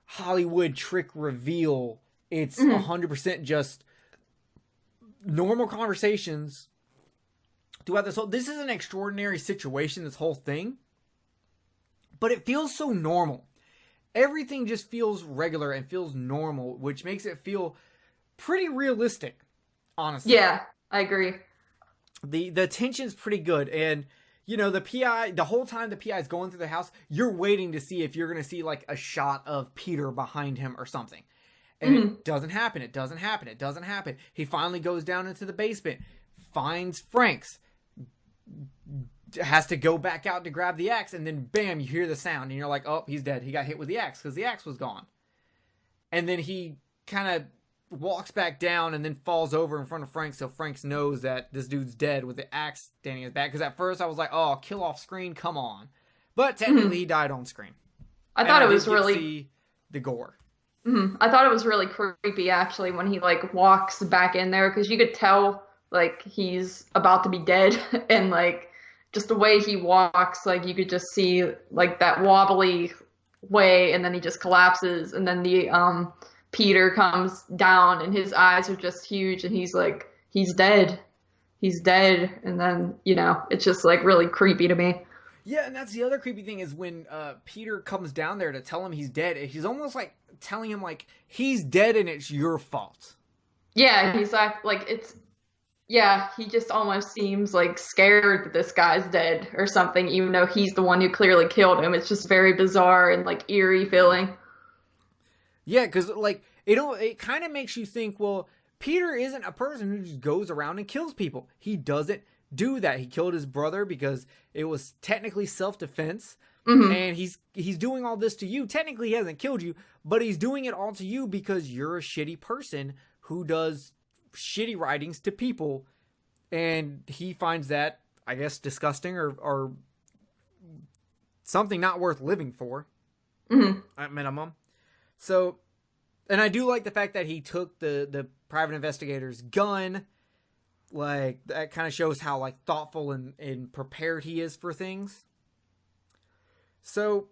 Hollywood trick reveal. It's 100% just normal conversations throughout this whole." This is an extraordinary situation, this whole thing. But it feels so normal. Everything just feels regular and feels normal, which makes it feel pretty realistic, honestly. Yeah, I agree. The tension's pretty good, and the PI, the whole time the PI is going through the house, you're waiting to see if you're going to see like a shot of Peter behind him or something. And it doesn't happen. It doesn't happen. It doesn't happen. He finally goes down into the basement, finds Frank's, has to go back out to grab the axe, and then bam, you hear the sound, and you're like, "Oh, he's dead. He got hit with the axe," because the axe was gone. And then he kind of walks back down and then falls over in front of Frank, so Frank knows that this dude's dead with the axe standing in his back. Because at first I was like, "Oh, kill off screen, come on." But technically he died on screen. I thought it was really... see the gore. I thought it was really creepy, actually, when he like walks back in there, because you could tell like he's about to be dead, and like just the way he walks, like you could just see like that wobbly way, and then he just collapses, and then the Peter comes down and his eyes are just huge, and he's like, he's dead, and then it's just like really creepy to me. Yeah, and that's the other creepy thing is when Peter comes down there to tell him he's dead, he's almost like telling him like he's dead and it's your fault. Yeah, he's like it's... Yeah, he just almost seems like scared that this guy's dead or something, even though he's the one who clearly killed him. It's just very bizarre and like eerie feeling. Yeah, because like it kind of makes you think, well, Peter isn't a person who just goes around and kills people. He doesn't do that. He killed his brother because it was technically self-defense, and he's doing all this to you. Technically, he hasn't killed you, but he's doing it all to you because you're a shitty person who does shitty writings to people, and he finds that, I guess, disgusting or something not worth living for, at minimum. So, and I do like the fact that he took the private investigator's gun. Like, that kind of shows how like thoughtful and prepared he is for things. So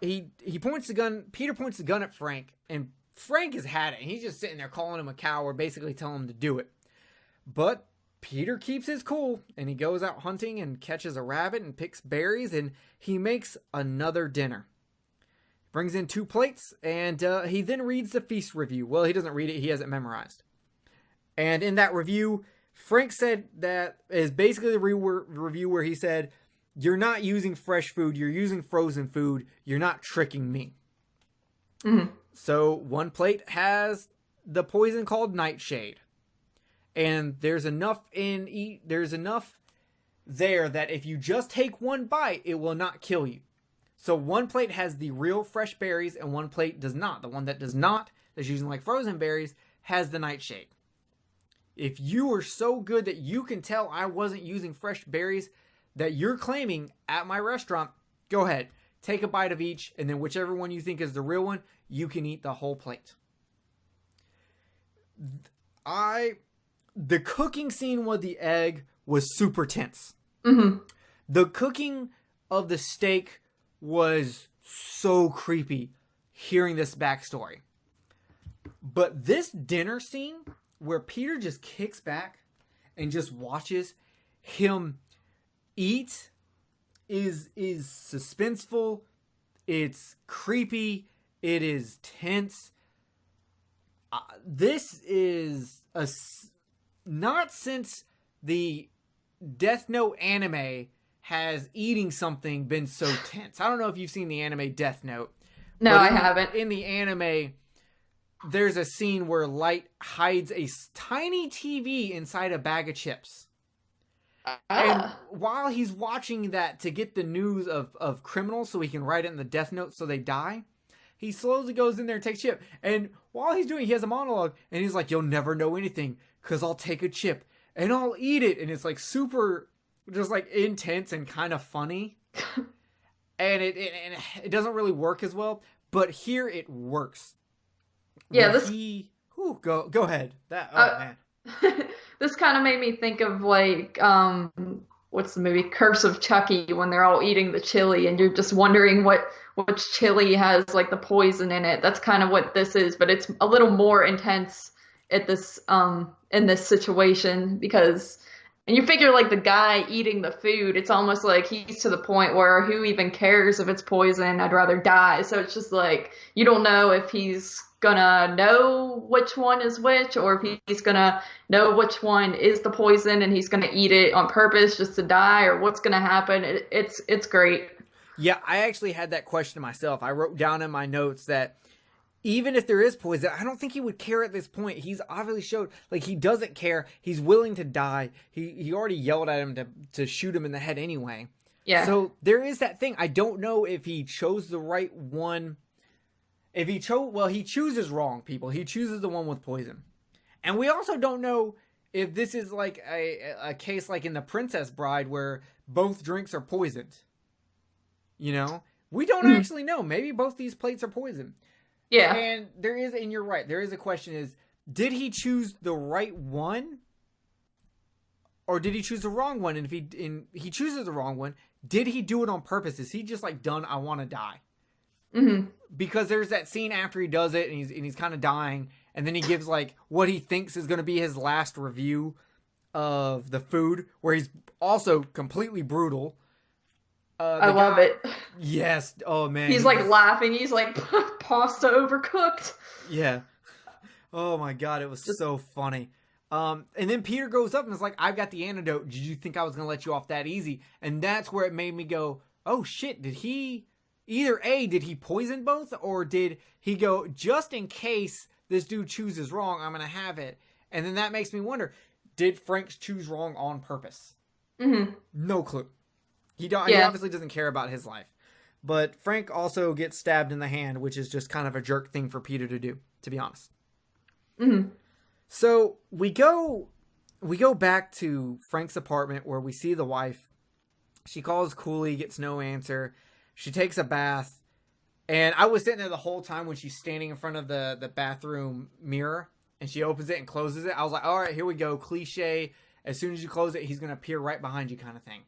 he points the gun. Peter points the gun at Frank, and Frank has had it. He's just sitting there calling him a coward, basically telling him to do it. But Peter keeps his cool, and he goes out hunting and catches a rabbit and picks berries, and he makes another dinner. Brings in 2 plates, and he then reads the feast review. Well, he doesn't read it. He has it memorized. And in that review, Frank said that is basically the review where he said, "You're not using fresh food. You're using frozen food. You're not tricking me." Mm-hmm. So one plate has the poison called nightshade. And there's enough there that if you just take one bite, it will not kill you. So one plate has the real fresh berries and one plate does not. The one that does not, that's using like frozen berries, has the nightshade. If you are so good that you can tell I wasn't using fresh berries that you're claiming at my restaurant, go ahead. Take a bite of each, and then whichever one you think is the real one, you can eat the whole plate. The cooking scene with the egg was super tense. Mm-hmm. The cooking of the steak was so creepy, hearing this backstory. But this dinner scene, where Peter just kicks back and just watches him eat, is suspenseful. It's creepy. It is tense. This is not since the Death Note anime has eating something been so tense. I don't know if you've seen the anime Death Note. No, I haven't. In the anime, there's a scene where Light hides a tiny TV inside a bag of chips. And while he's watching that to get the news of criminals so he can write it in the Death Note so they die, he slowly goes in there and takes chip. And while he's doing it, he has a monologue. And he's like, "You'll never know anything because I'll take a chip and I'll eat it." And it's like super just like intense and kind of funny. And it doesn't really work as well. But here it works. Yeah, go ahead. Man. This kind of made me think of like what's the movie Curse of Chucky, when they're all eating the chili and you're just wondering which chili has like the poison in it. That's kind of what this is, but it's a little more intense at this in this situation, because and you figure like the guy eating the food, it's almost like he's to the point where who even cares if it's poison? I'd rather die. So it's just like you don't know if he's gonna know which one is which, or if he's gonna know which one is the poison and he's gonna eat it on purpose just to die, or what's gonna happen. It's great. Yeah, I actually had that question myself. I wrote down in my notes that even if there is poison, I don't think he would care at this point. He's obviously showed like he doesn't care. He's willing to die. He already yelled at him to shoot him in the head anyway. Yeah. So there is that thing. I don't know if he chose the right one. If he he chooses wrong, people. He chooses the one with poison. And we also don't know if this is like a case like in The Princess Bride where both drinks are poisoned. You know? We don't actually know. Maybe both these plates are poisoned. Yeah. And you're right, there is a question is, did he choose the right one? Or did he choose the wrong one? And if he chooses the wrong one, did he do it on purpose? Is he just like done, I want to die? Mm-hmm. Because there's that scene after he does it and he's kind of dying, and then he gives like what he thinks is going to be his last review of the food, where he's also completely brutal. I love it. Yes. Oh man. He's like laughing. He's like, pasta overcooked. Yeah. Oh my God. It was so funny. And then Peter goes up and is like, "I've got the antidote. Did you think I was going to let you off that easy?" And that's where it made me go, oh shit. Did he poison both, or did he go, just in case this dude chooses wrong, I'm going to have it? And then that makes me wonder, did Frank choose wrong on purpose? Mm-hmm. No clue. He obviously doesn't care about his life. But Frank also gets stabbed in the hand, which is just kind of a jerk thing for Peter to do, to be honest. Mm-hmm. So we go back to Frank's apartment where we see the wife. She calls Cooley, gets no answer. She takes a bath. And I was sitting there the whole time when she's standing in front of the bathroom mirror and she opens it and closes it. I was like, all right, here we go. Cliche. As soon as you close it, he's going to appear right behind you kind of thing.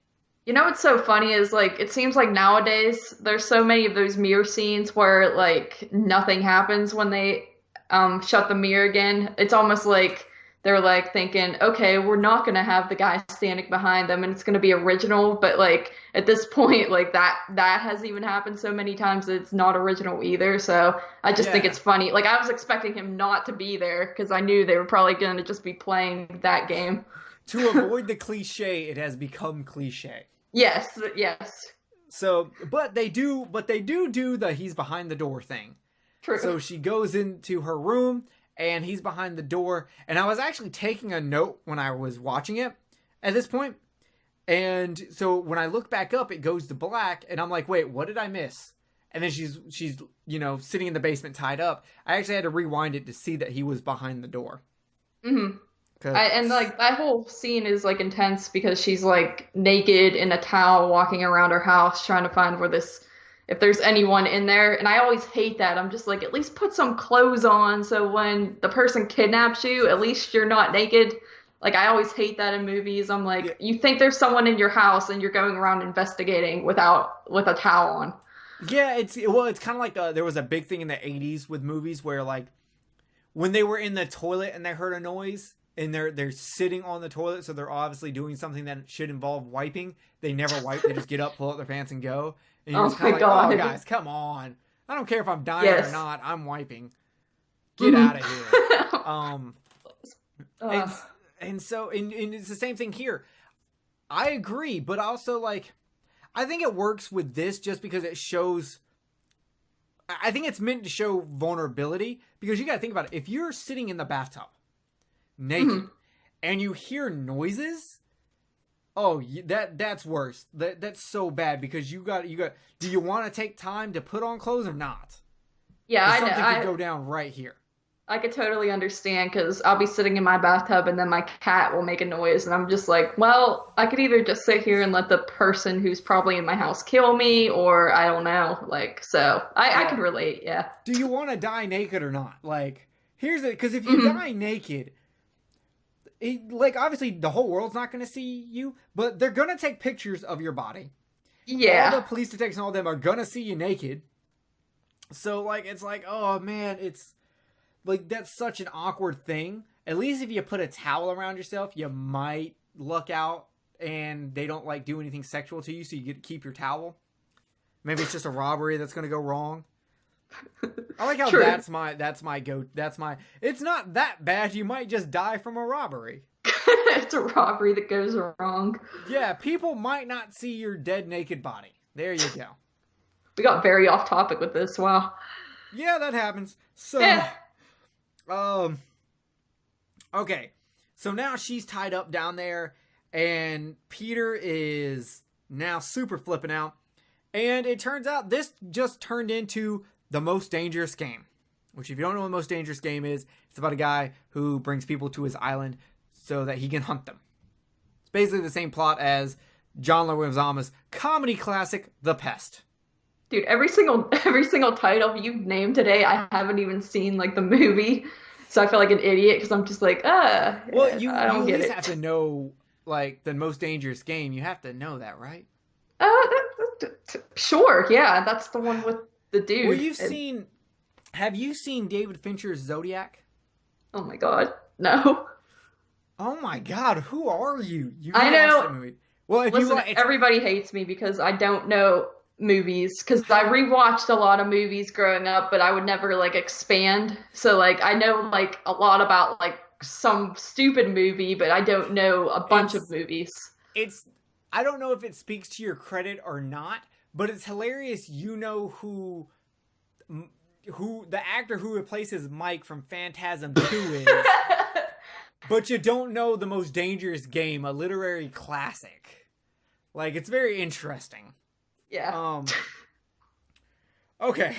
You know what's so funny is, like, it seems like nowadays there's so many of those mirror scenes where, like, nothing happens when they shut the mirror again. It's almost like they're like thinking, okay, we're not gonna have the guy standing behind them, and it's gonna be original. But like at this point, like that has even happened so many times that it's not original either. So I just think Yeah. it's funny. Like I was expecting him not to be there because I knew they were probably gonna just be playing that game. To avoid the cliche, it has become cliche. Yes, yes, So, but they do do the he's behind the door thing. true. So she goes into her room and he's behind the door. And I was actually taking a note when I was watching it at this point. And so when I look back up, it goes to black and I'm like, wait, what did I miss? And then she's, sitting in the basement tied up. I actually had to rewind it to see that he was behind the door. hmm and like that whole scene is like intense because she's like naked in a towel walking around her house trying to find if there's anyone in there. And I always hate that. I'm just like, at least put some clothes on so when the person kidnaps you, at least you're not naked. Like I always hate that in movies. I'm like, you think there's someone in your house and you're going around investigating with a towel on. Yeah, it's kind of like there was a big thing in the 80s with movies where like when they were in the toilet and they heard a noise and they're sitting on the toilet, so they're obviously doing something that should involve wiping. They never wipe. They just get up, pull up their pants, and go. And you're Oh just kind my of like, God. oh, guys, come on. I don't care if I'm dying Yes. or not. I'm wiping. Get out of here. Ugh. And so it's the same thing here. I agree, but also like I think it works with this just because it shows. I think it's meant to show vulnerability because you got to think about it. If you're sitting in the bathtub naked and you hear noises, that's worse. That's so bad because you got. Do you want to take time to put on clothes or not? Yeah, I know. Something could go down right here. I could totally understand because I'll be sitting in my bathtub and then my cat will make a noise and I'm just like, well, I could either just sit here and let the person who's probably in my house kill me or I don't know. Like, so I could relate. Yeah. Do you want to die naked or not? Like, here's it. Because if you die naked, like, obviously the whole world's not going to see you, but they're going to take pictures of your body. Yeah. All the police detectives and all them are going to see you naked. So, like, it's like, oh, man, it's... Like, that's such an awkward thing. At least if you put a towel around yourself, you might luck out and they don't, like, do anything sexual to you, so you get to keep your towel. Maybe it's just a robbery that's going to go wrong. I like how True. that's my it's not that bad. You might just die from a robbery. It's a robbery that goes wrong. Yeah, people might not see your dead naked body. There you go. We got very off topic with this. Wow. Yeah, that happens. So... Okay, so now she's tied up down there, and Peter is now super flipping out, and it turns out this just turned into the most dangerous game, which if you don't know what the most dangerous game is, it's about a guy who brings people to his island so that he can hunt them. It's basically the same plot as John Leguizamo's comedy classic, The Pest. Dude, every single title you've named today, I haven't even seen like the movie, so I feel like an idiot because I'm just like, Well, you I don't at get least it. have to know like the most dangerous game. You have to know that, right? Sure, yeah, that's the one with the dude. Well, have you seen David Fincher's Zodiac? Oh my God, no. Oh my God, who are you? You I gotta know. watch that movie. Well, if Listen, you want, everybody hates me because I don't know movies because I rewatched a lot of movies growing up, but I would never like expand. So like I know like a lot about like some stupid movie, but I don't know a bunch of movies. I don't know if it speaks to your credit or not, but it's hilarious. You know who the actor who replaces Mike from Phantasm 2 is, but you don't know The Most Dangerous Game, a literary classic. Like, it's very interesting. Yeah. Okay.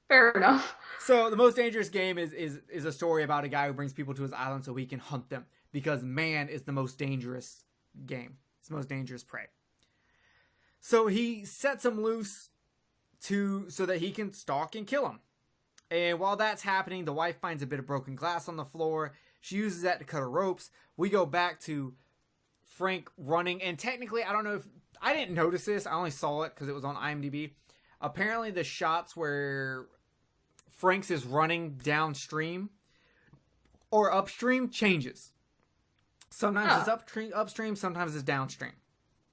Fair enough. So The Most Dangerous Game is a story about a guy who brings people to his island so he can hunt them because man is the most dangerous game. It's the most dangerous prey. So he sets them loose so that he can stalk and kill them. And while that's happening, the wife finds a bit of broken glass on the floor. She uses that to cut her ropes. We go back to Frank running, and technically, I don't know if I didn't notice this. I only saw it because it was on IMDb. Apparently, the shots where Frank's is running downstream, or upstream changes. Sometimes it's Oh. upstream, sometimes it's downstream.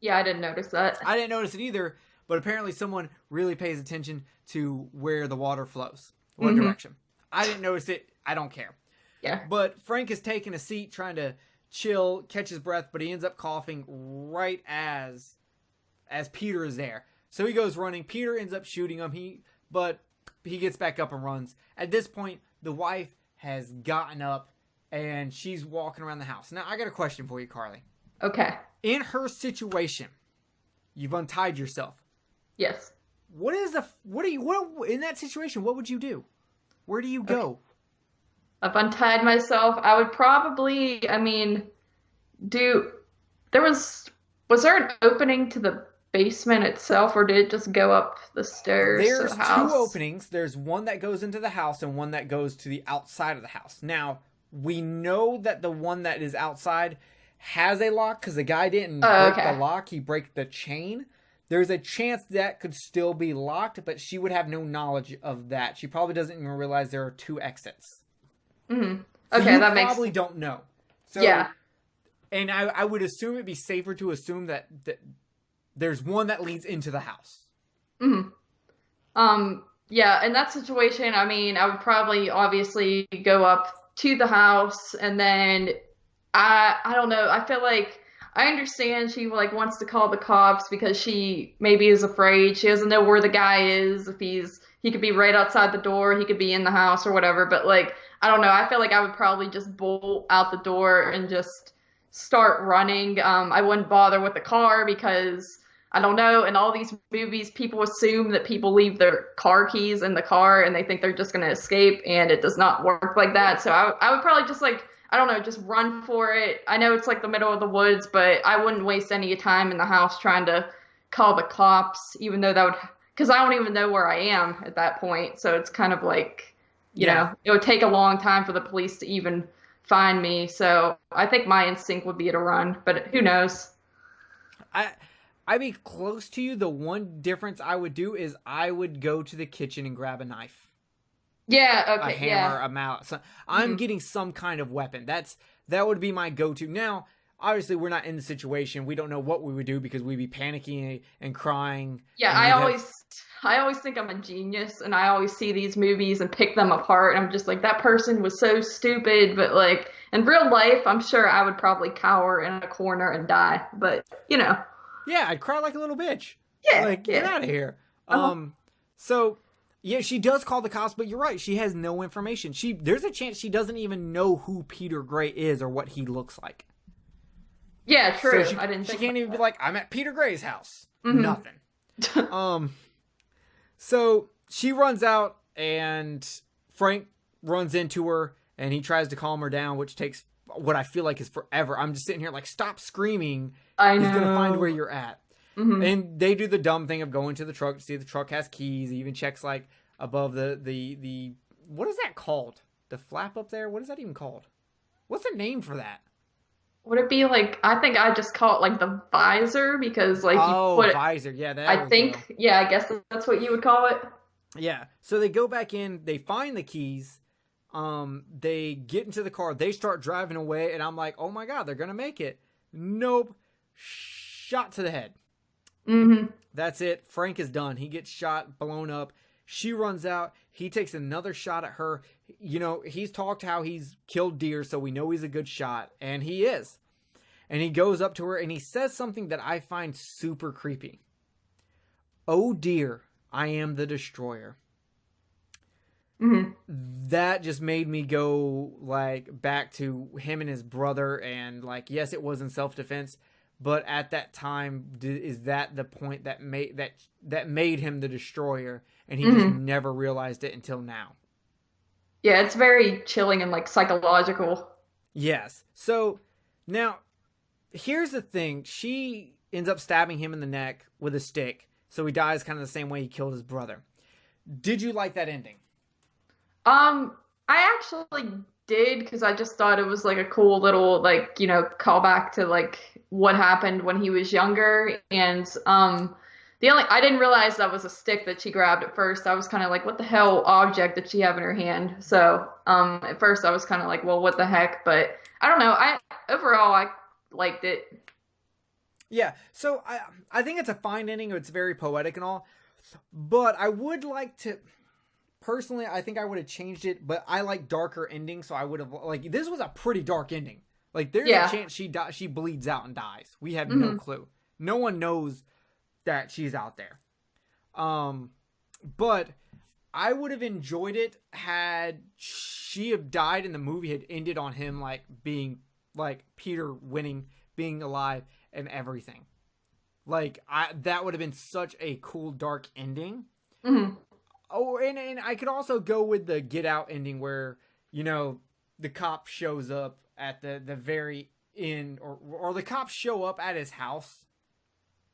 Yeah, I didn't notice that. I didn't notice it either, but apparently someone really pays attention to where the water flows, what direction. I didn't notice it. I don't care. Yeah. But Frank is taking a seat, trying to chill, catch his breath, but he ends up coughing right as Peter is there. So he goes running. Peter ends up shooting him. But he gets back up and runs. At this point, the wife has gotten up and she's walking around the house. Now, I got a question for you, Carly. Okay. In her situation, you've untied yourself. Yes. What in that situation, what would you do? Where do you go? Okay. I've untied myself. I would probably, I mean, was there an opening to the basement itself, or did it just go up the stairs to There's the house? two openings. There's one that goes into the house and one that goes to the outside of the house. Now, we know that the one that is outside has a lock because the guy didn't break the lock. He broke the chain. There's a chance that could still be locked, but she would have no knowledge of that. She probably doesn't even realize there are two exits. Mm-hmm. So Okay, you that makes probably don't know. So, yeah. And I would assume it'd be safer to assume that there's one that leads into the house. Mm-hmm. Yeah, in that situation, I mean, I would probably obviously go up to the house, and then I don't know. I feel like I understand she like wants to call the cops because she maybe is afraid. She doesn't know where the guy is. If he could be right outside the door, he could be in the house or whatever. But like, I don't know. I feel like I would probably just bolt out the door and just start running. I wouldn't bother with the car because I don't know. In all these movies, people assume that people leave their car keys in the car and they think they're just going to escape, and it does not work like that. So I would probably just like, I don't know, just run for it. I know it's like the middle of the woods, but I wouldn't waste any time in the house trying to call the cops, even though that would, because I don't even know where I am at that point. So it's kind of like, you know, it would take a long time for the police to even find me. So I think my instinct would be to run, but who knows? I'd be close to you. The one difference I would do is I would go to the kitchen and grab a knife. Yeah, okay, a hammer, a mallet. So I'm getting some kind of weapon. That would be my go-to. Now, obviously, we're not in the situation. We don't know what we would do because we'd be panicking and crying. Yeah, and I always think I'm a genius, and I always see these movies and pick them apart, and I'm just like, that person was so stupid. But like in real life, I'm sure I would probably cower in a corner and die. But you know. Yeah, I'd cry like a little bitch. Yeah, like get out of here. So. Yeah, she does call the cops, but you're right. She has no information. There's a chance she doesn't even know who Peter Gray is or what he looks like. Yeah, true. So I didn't think she can't even be like, I'm at Peter Gray's house. Mm-hmm. Nothing. So she runs out and Frank runs into her and he tries to calm her down, which takes what I feel like is forever. I'm just sitting here like, stop screaming. I know. He's going to find where you're at. Mm-hmm. And they do the dumb thing of going to the truck to see if the truck has keys. He even checks like above the what is that called? The flap up there? What is that even called? What's the name for that? Would it be like, I think I just call it like the visor because like you put it, visor. Yeah, that I think, yeah, I guess that's what you would call it. Yeah. So they go back in, they find the keys. They get into the car, they start driving away, and I'm like, oh my God, they're gonna make it. Nope. Shot to the head. Mm-hmm. That's it. Frank is done. He gets shot, blown up. She runs out. He takes another shot at her. You know, he's talked how he's killed deer, so we know he's a good shot. And he is. And he goes up to her and he says something that I find super creepy. Oh dear, I am the destroyer. Mm-hmm. That just made me go like back to him and his brother. And like, yes, it was in self-defense. But at that time, is that the point that made him the destroyer, and he just never realized it until now? Yeah, it's very chilling and like psychological. Yes. So now, here's the thing: she ends up stabbing him in the neck with a stick, so he dies kind of the same way he killed his brother. Did you like that ending? I actually did because I just thought it was like a cool little like, you know, callback to like what happened when he was younger, and I didn't realize that was a stick that she grabbed at first. I was kind of like, what the hell object did she have in her hand? So, at first I was kind of like, well, what the heck? But I don't know. Overall I liked it. Yeah, so I think it's a fine ending. It's very poetic and all, but I would like to. Personally, I think I would have changed it, but I like darker endings, so I would have like this was a pretty dark ending. Like there's a chance she bleeds out and dies. We have no clue. No one knows that she's out there. But I would have enjoyed it had she have died and the movie had ended on him like being like Peter winning, being alive and everything. Like that would have been such a cool dark ending. Mm-hmm. Oh, and I could also go with the Get Out ending where, you know, the cop shows up at the very end, or the cops show up at his house.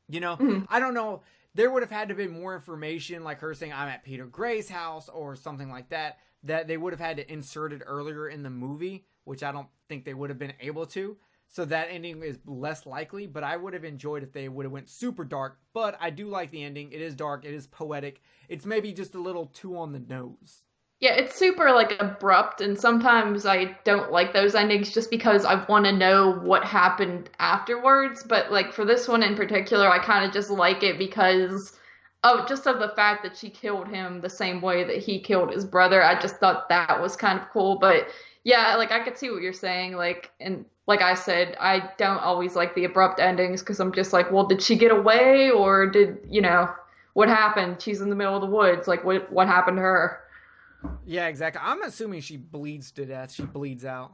You know, I don't know. There would have had to be more information, like her saying, I'm at Peter Gray's house, or something like that, that they would have had to insert it earlier in the movie, which I don't think they would have been able to. So that ending is less likely, but I would have enjoyed if they would have went super dark. But I do like the ending. It is dark. It is poetic. It's maybe just a little too on the nose. Yeah, it's super like abrupt, and sometimes I don't like those endings just because I want to know what happened afterwards. But like for this one in particular, I kind of just like it because of the fact that she killed him the same way that he killed his brother. I just thought that was kind of cool. But yeah, like I could see what you're saying. Like, and like I said, I don't always like the abrupt endings because I'm just like, well, did she get away or did, you know, what happened? She's in the middle of the woods. Like what happened to her? Yeah, exactly. I'm assuming she bleeds to death. She bleeds out.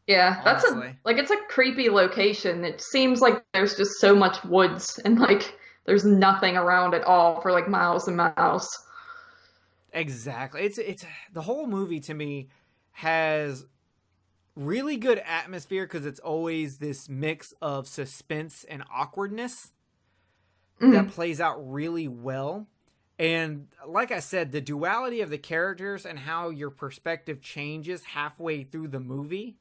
Yeah, honestly. it's a creepy location. It seems like there's just so much woods and like there's nothing around at all for like miles and miles. Exactly. It's the whole movie to me has really good atmosphere because it's always this mix of suspense and awkwardness that plays out really well. And like I said, the duality of the characters and how your perspective changes halfway through the movie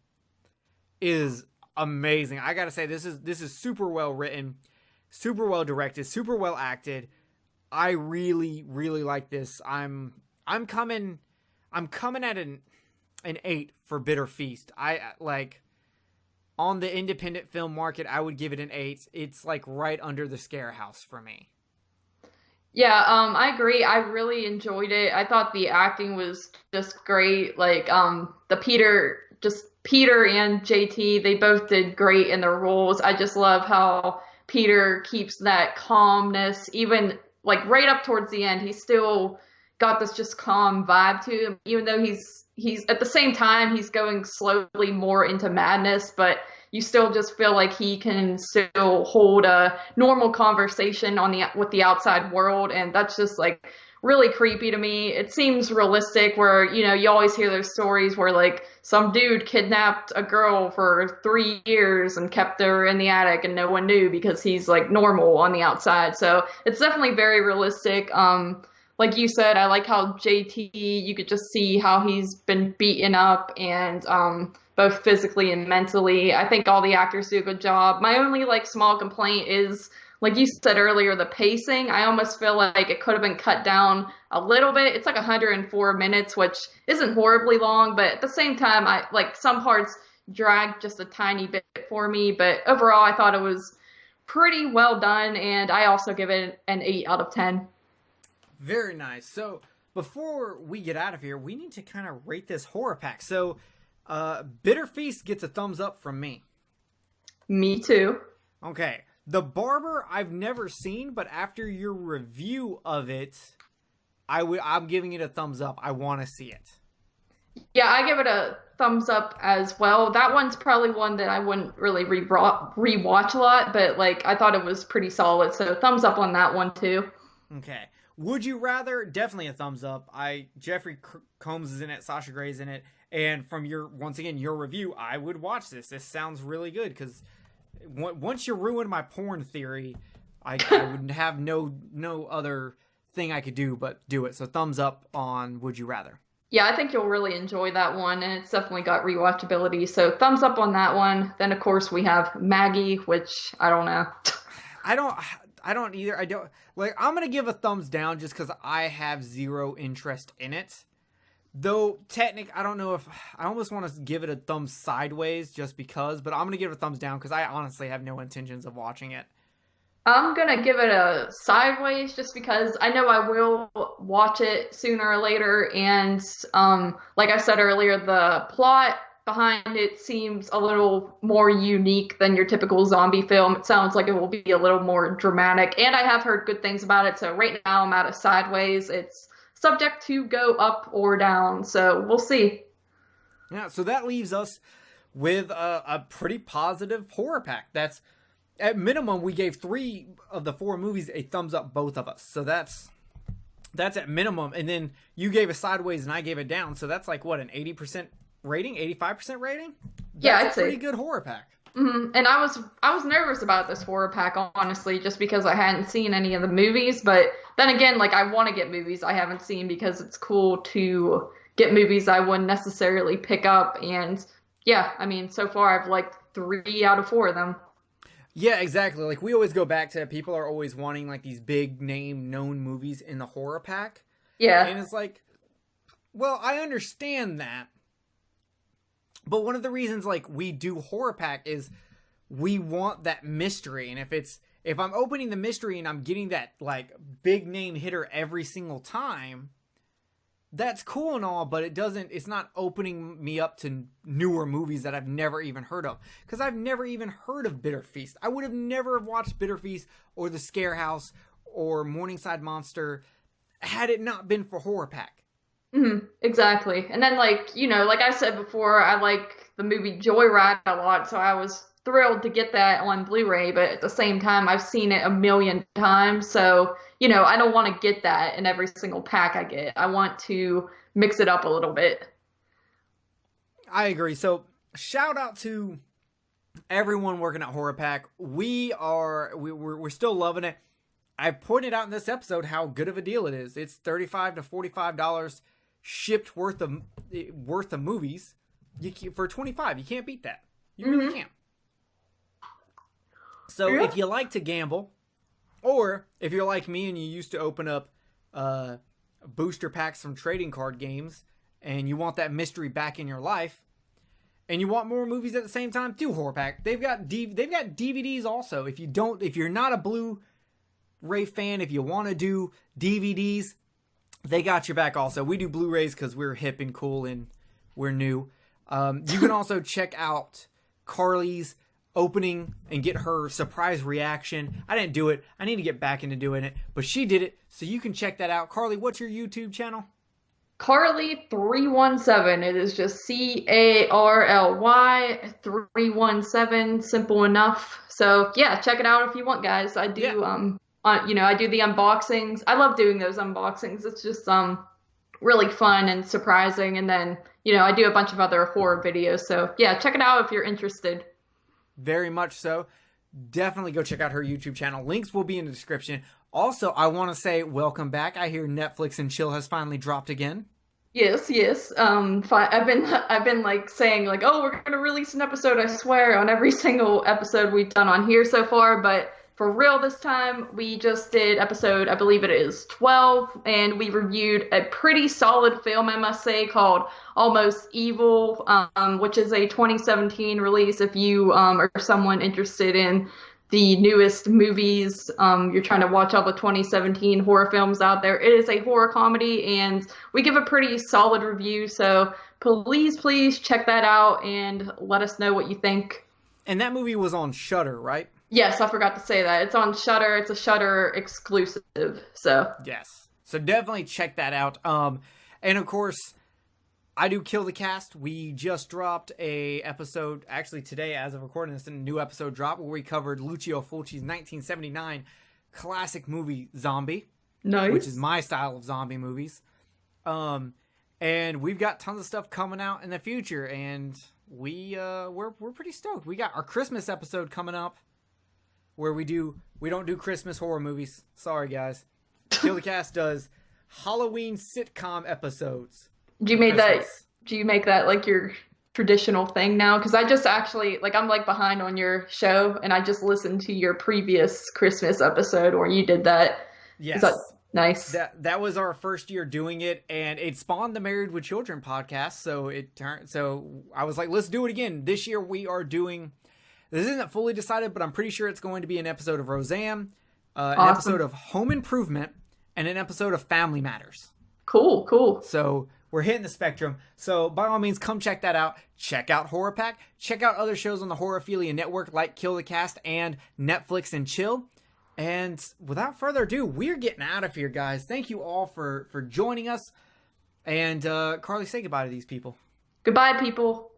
is amazing. I gotta say, this is super well written, super well directed, super well acted. I really, really like this. I'm coming at an 8 for Bitter Feast. I like on the independent film market, I would give it an 8. It's like right under the Scare House for me. Yeah, I agree. I really enjoyed it. I thought the acting was just great. Like, Peter and JT, they both did great in their roles. I just love how Peter keeps that calmness, even like right up towards the end. He's still got this just calm vibe to him, even though he's at the same time, he's going slowly more into madness, but you still just feel like he can still hold a normal conversation with the outside world, and that's just like really creepy to me. It seems realistic where, you know, you always hear those stories where like some dude kidnapped a girl for 3 years and kept her in the attic and no one knew because he's like normal on the outside. So it's definitely very realistic. Like you said, I like how JT, you could just see how he's been beaten up and both physically and mentally. I think all the actors do a good job. My only like small complaint is, like you said earlier, the pacing. I almost feel like it could have been cut down a little bit. It's like 104 minutes, which isn't horribly long, but at the same time, I like some parts dragged just a tiny bit for me. But overall, I thought it was pretty well done, and I also give it an 8 out of 10. Very nice. So before we get out of here, we need to kind of rate this horror pack. So Bitter Feast gets a thumbs up from me. Me too. Okay. The Barber I've never seen, but after your review of it, I'm giving it a thumbs up. I want to see it. Yeah, I give it a thumbs up as well. That one's probably one that I wouldn't really rewatch a lot, but like I thought it was pretty solid. So thumbs up on that one too. Okay. Would you rather? Definitely a thumbs up. Jeffrey Combs is in it, Sasha Grey's in it, and from your review, I would watch this. This sounds really good because once you ruined my porn theory, I would have no other thing I could do but do it. So thumbs up on Would You Rather. Yeah, I think you'll really enjoy that one, and it's definitely got rewatchability. So thumbs up on that one. Then of course we have Maggie, which I don't know. I don't either. I don't like. I'm gonna give a thumbs down just because I have zero interest in it. Though I don't know if I almost want to give it a thumb sideways just because, but I'm gonna give it a thumbs down because I honestly have no intentions of watching it. I'm gonna give it a sideways just because I know I will watch it sooner or later, and like I said earlier, the plot behind it seems a little more unique than your typical zombie film. It sounds like it will be a little more dramatic, and I have heard good things about it, so right now I'm at a sideways. It's subject to go up or down, so we'll see. Yeah, so that leaves us with a pretty positive horror pack. That's at minimum, we gave 3 of the 4 movies a thumbs up, both of us. So that's at minimum. And then you gave a sideways and I gave it down. So that's like, what, an 80% rating? 85% rating? Yeah, That's I'd a pretty say. good horror pack. And I was nervous about this horror pack, honestly, just because I hadn't seen any of the movies. But then again, like, I want to get movies I haven't seen because it's cool to get movies I wouldn't necessarily pick up. And yeah, I mean, so far I've liked 3 out of 4 of them. Yeah, exactly. Like, we always go back to, people are always wanting, like, these big name known movies in the horror pack. Yeah. And it's like, well, I understand that. But one of the reasons, like, we do horror pack is we want that mystery. And if I'm opening the mystery and I'm getting that, like, big name hitter every single time, that's cool and all, but it's not opening me up to newer movies that I've never even heard of. Because I've never even heard of Bitter Feast. I would have never watched Bitter Feast or The Scare House or Morningside Monster had it not been for Horror Pack. Exactly. And then, like, like I said before, I like the movie Joyride a lot, so I was thrilled to get that on Blu-ray, but at the same time, I've seen it a million times, so, I don't want to get that in every single pack I get. I want to mix it up a little bit. I agree. So, shout out to everyone working at Horror Pack. We're still loving it. I pointed out in this episode how good of a deal it is. It's $35 to $45 shipped worth of movies. For $25, you can't beat that. You really can't. So if you like to gamble, or if you're like me and you used to open up booster packs from trading card games, and you want that mystery back in your life, and you want more movies at the same time, do Horror Pack. They've got DVDs also. If you're not a Blu-ray fan, if you want to do DVDs, they got your back also. We do Blu-rays because we're hip and cool and we're new. You can also check out Carly's opening and get her surprise reaction. I didn't do it. I need to get back into doing it, but she did it, so you can check that out. Carly, what's your YouTube channel? Carly317. It is just CARLY 317. Simple enough. So yeah, check it out if you want, guys. I do I do the unboxings. I love doing those unboxings. It's just really fun and surprising. And then I do a bunch of other horror videos. So yeah, check it out if you're interested. Very much so. Definitely go check out her YouTube channel. Links will be in the description. Also, I want to say welcome back. I hear Netflix and Chill has finally dropped again. Yes. I've been like saying like, oh, we're gonna release an episode, I swear, on every single episode we've done on here so far, but for real this time, we just did episode, I believe it is 12, and we reviewed a pretty solid film, I must say, called Almost Evil, which is a 2017 release. If you are someone interested in the newest movies, you're trying to watch all the 2017 horror films out there, it is a horror comedy, and we give a pretty solid review, so please check that out and let us know what you think. And that movie was on Shudder, right? Yes, I forgot to say that. It's on Shudder. It's a Shudder exclusive. So yes. So definitely check that out. And of course, I do Kill the Cast. We just dropped a episode, actually today as of recording this, a new episode drop where we covered Lucio Fulci's 1979 classic movie Zombie. Nice. Which is my style of zombie movies. And we've got tons of stuff coming out in the future, and we're pretty stoked. We got our Christmas episode coming up, where we don't do Christmas horror movies. Sorry, guys. Kill the Cast does Halloween sitcom episodes. Do you make that like your traditional thing now because I just actually like I'm like behind on your show and I just listened to your previous Christmas episode where you did that. Yes. Is that nice? That was our first year doing it, and it spawned the Married with Children podcast. So I was like, let's do it again. This year we are doing. This isn't fully decided, but I'm pretty sure it's going to be an episode of Roseanne, an episode of Home Improvement, and an episode of Family Matters. Cool. So we're hitting the spectrum. So by all means, come check that out. Check out Horrorpack. Check out other shows on the Horrorphilia network like Kill the Cast and Netflix and Chill. And without further ado, we're getting out of here, guys. Thank you all for joining us. And Carly, say goodbye to these people. Goodbye, people.